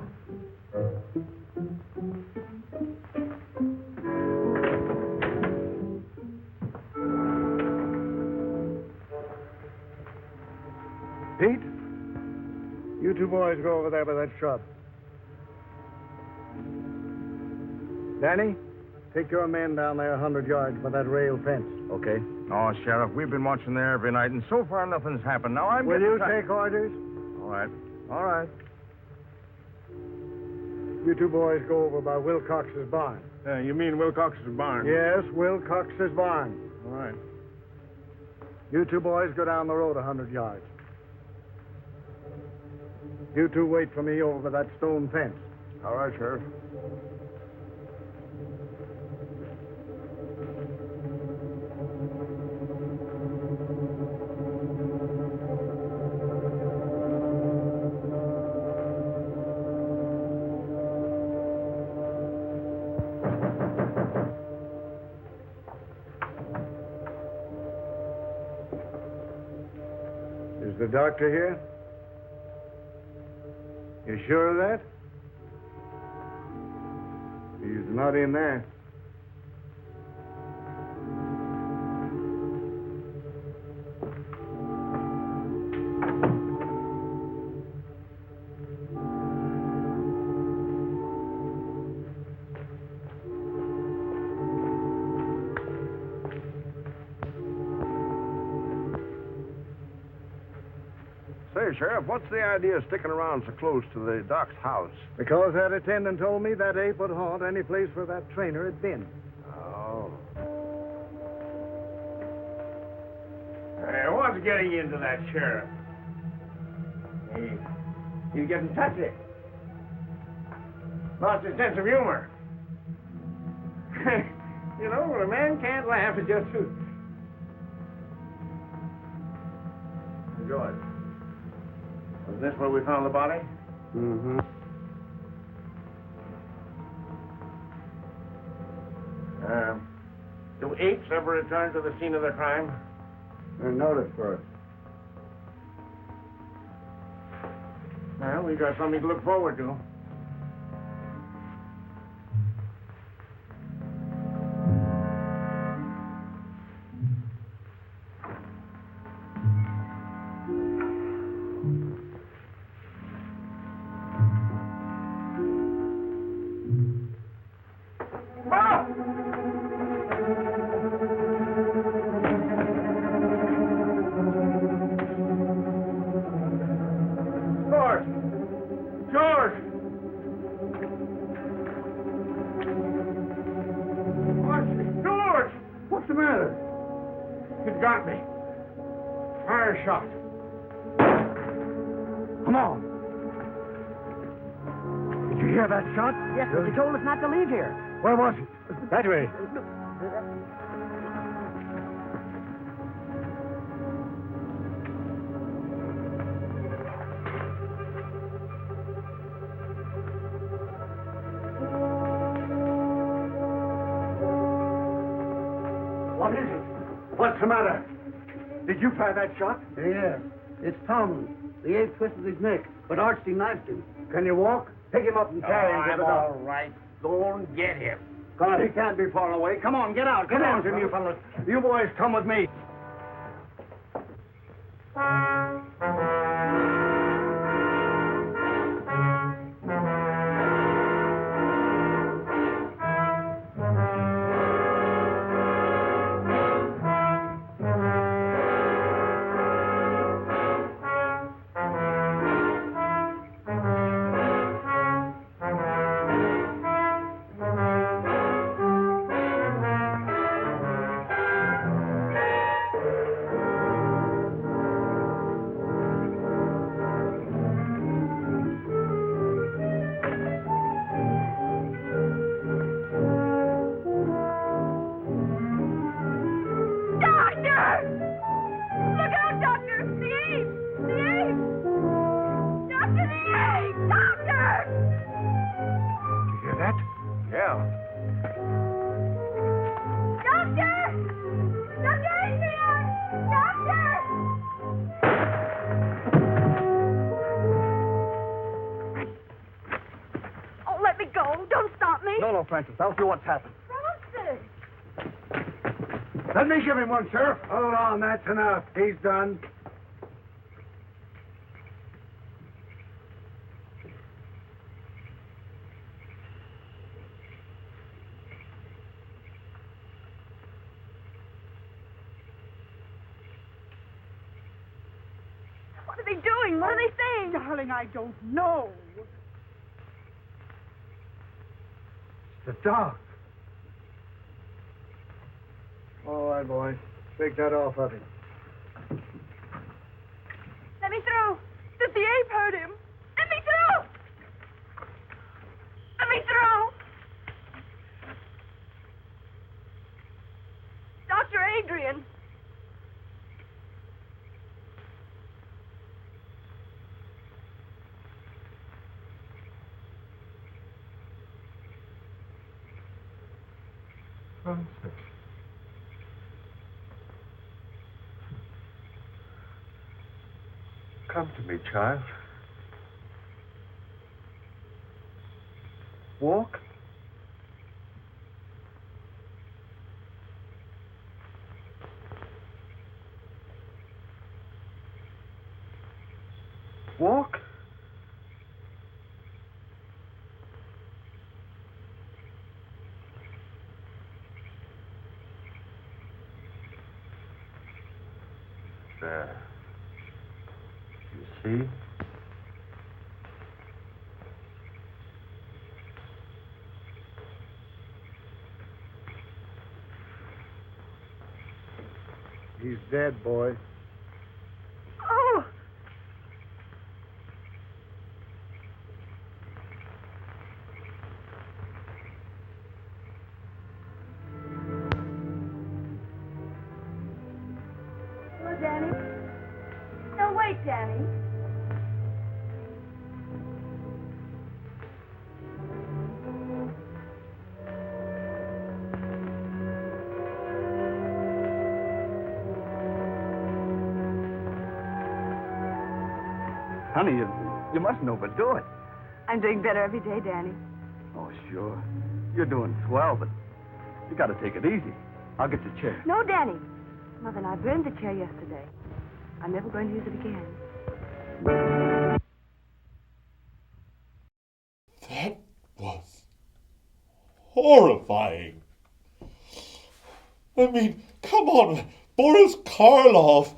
[SPEAKER 6] Pete, you two boys go over there by that shrub. Danny, take your men down there 100 yards by that rail fence.
[SPEAKER 15] Okay.
[SPEAKER 13] Oh, Sheriff, we've been watching there every night, and so far nothing's happened. Now I'm
[SPEAKER 6] Will
[SPEAKER 13] getting
[SPEAKER 6] you take orders?
[SPEAKER 13] All right. All right.
[SPEAKER 6] You two boys go over by Wilcox's barn.
[SPEAKER 13] You mean Wilcox's barn?
[SPEAKER 6] Yes, Wilcox's barn.
[SPEAKER 13] All right.
[SPEAKER 6] You two boys go down the road 100 yards. You two wait for me over by that stone fence.
[SPEAKER 13] All right, Sheriff.
[SPEAKER 6] Is the doctor here? You sure of that? He's not in there.
[SPEAKER 13] Say, Sheriff, what's the idea of sticking around so close to the doc's house?
[SPEAKER 6] Because that attendant told me that ape would haunt any place where that trainer had been.
[SPEAKER 13] Oh. Hey, what's getting into that sheriff? He's getting touchy. Lost his sense of humor. You know, when a man can't laugh, it just suits. George, was this where we found the body?
[SPEAKER 6] Mm-hmm.
[SPEAKER 13] Do apes ever return to the scene of their crime?
[SPEAKER 6] They're noted for it.
[SPEAKER 13] Well, we got something to look forward to.
[SPEAKER 6] That shot?
[SPEAKER 2] Yes, but they told us not to leave here.
[SPEAKER 6] Where was it? That way. What is it? What's the matter? Did you fire that shot?
[SPEAKER 10] Yes. It's Tom. The ape twisted his neck, but Archie knifed him.
[SPEAKER 6] Can you walk? Pick him up and carry him to the
[SPEAKER 13] all
[SPEAKER 6] doctor.
[SPEAKER 13] right. Go and get him.
[SPEAKER 6] God, he can't be far away. Come on, get out. Come on, you fellas. You boys come with me. bell.
[SPEAKER 7] Doctor! Dr. Adrian! Doctor! Oh, let me go. Don't stop me.
[SPEAKER 15] No, Francis. I'll see what's happened.
[SPEAKER 7] Francis!
[SPEAKER 6] Let me give him one, Sheriff. Hold on, that's enough. He's done.
[SPEAKER 7] What are they doing? What are they saying?
[SPEAKER 18] Darling, I don't know.
[SPEAKER 6] The dog. All right, boy. Take that off of him.
[SPEAKER 7] Let me through. Does the ape hurt him? Let me through. Let me through. Dr. Adrian.
[SPEAKER 3] Francis. Come to me, child. Walk. Walk. There. You see?
[SPEAKER 6] He's dead, boy.
[SPEAKER 7] Oh!
[SPEAKER 8] Hello, Danny. No, wait, Danny.
[SPEAKER 15] Honey, you mustn't overdo it.
[SPEAKER 8] I'm doing better every day, Danny.
[SPEAKER 15] Oh, sure. You're doing swell, but you got to take it easy. I'll get your chair.
[SPEAKER 8] No, Danny. Mother and I burned the chair yesterday. I'm never going to use it again.
[SPEAKER 3] That was horrifying. I mean, come on. Boris Karloff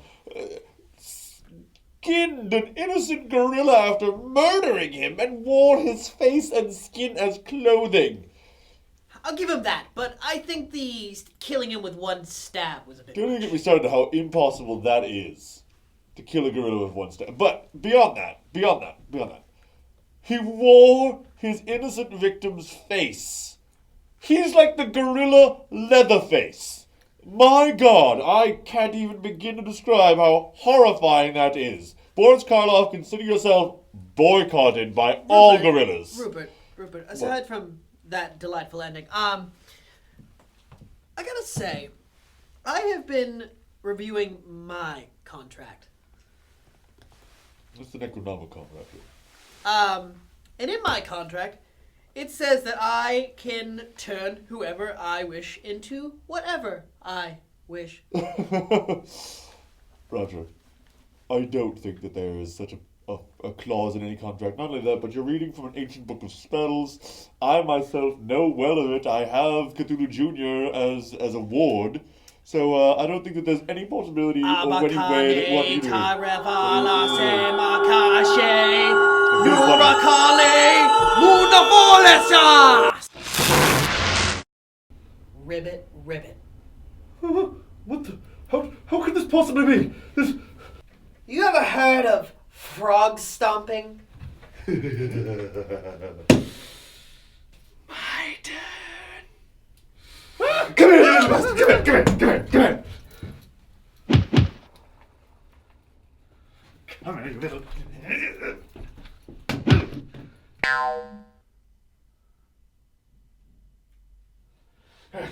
[SPEAKER 3] skinned an innocent gorilla after murdering him and wore his face and skin as clothing.
[SPEAKER 2] I'll give him that, but I think the killing him with one stab was a bit.
[SPEAKER 3] Don't even get me started on how impossible that is to kill a gorilla with one stab. But beyond that, he wore his innocent victim's face. He's like the gorilla Leatherface. My God, I can't even begin to describe how horrifying that is. Boris Karloff, consider yourself boycotted by all gorillas.
[SPEAKER 2] Rupert, aside from that delightful ending, I gotta say, I have been reviewing my contract.
[SPEAKER 3] What's the Necronomicon record?
[SPEAKER 2] And in my contract, it says that I can turn whoever I wish into whatever I wish.
[SPEAKER 3] Roger, I don't think that there is such a clause in any contract. Not only that, but you're reading from an ancient book of spells. I myself know well of it. I have Cthulhu Jr. as a ward. So I don't think that there's any possibility or any way that one either...
[SPEAKER 2] Ribbit.
[SPEAKER 3] What the... How could this possibly be? This...
[SPEAKER 2] You ever heard of frog stomping?
[SPEAKER 3] My
[SPEAKER 2] turn.
[SPEAKER 3] Come here, you little bastard! Come here! Come here, you little...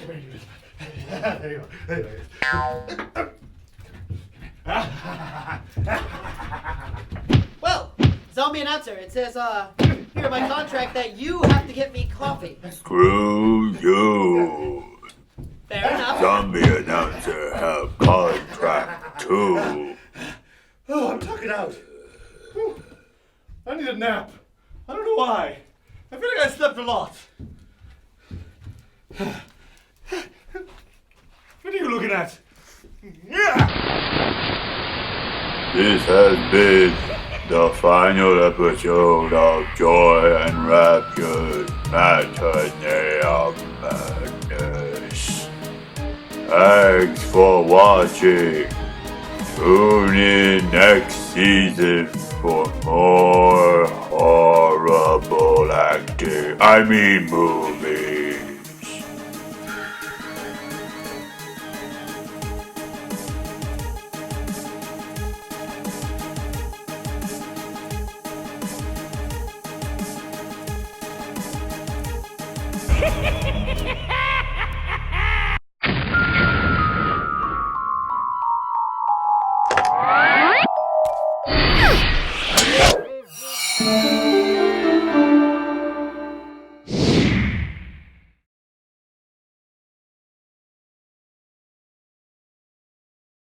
[SPEAKER 1] There you go.
[SPEAKER 2] Well, zombie announcer, it says, here in my contract that you have to get me coffee.
[SPEAKER 5] Screw you.
[SPEAKER 2] Fair enough.
[SPEAKER 5] Zombie announcer have contract too.
[SPEAKER 1] Oh, I'm tucking out. Whew. I need a nap. I don't know why. I feel like I slept a lot. What are you looking at?
[SPEAKER 5] This has been the final episode of Joy and Rapture's Matinee of Madness. Thanks for watching. Tune in next season for more horrible acting. I mean movies.
[SPEAKER 7] Ha ha ha!